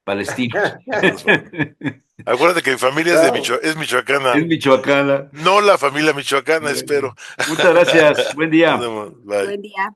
palestinos. acuérdate que mi familia Chao. es michoacana. Es michoacana. No la familia michoacana, espero. Muchas gracias. Buen Nos día. vemos. Bye. Buen día.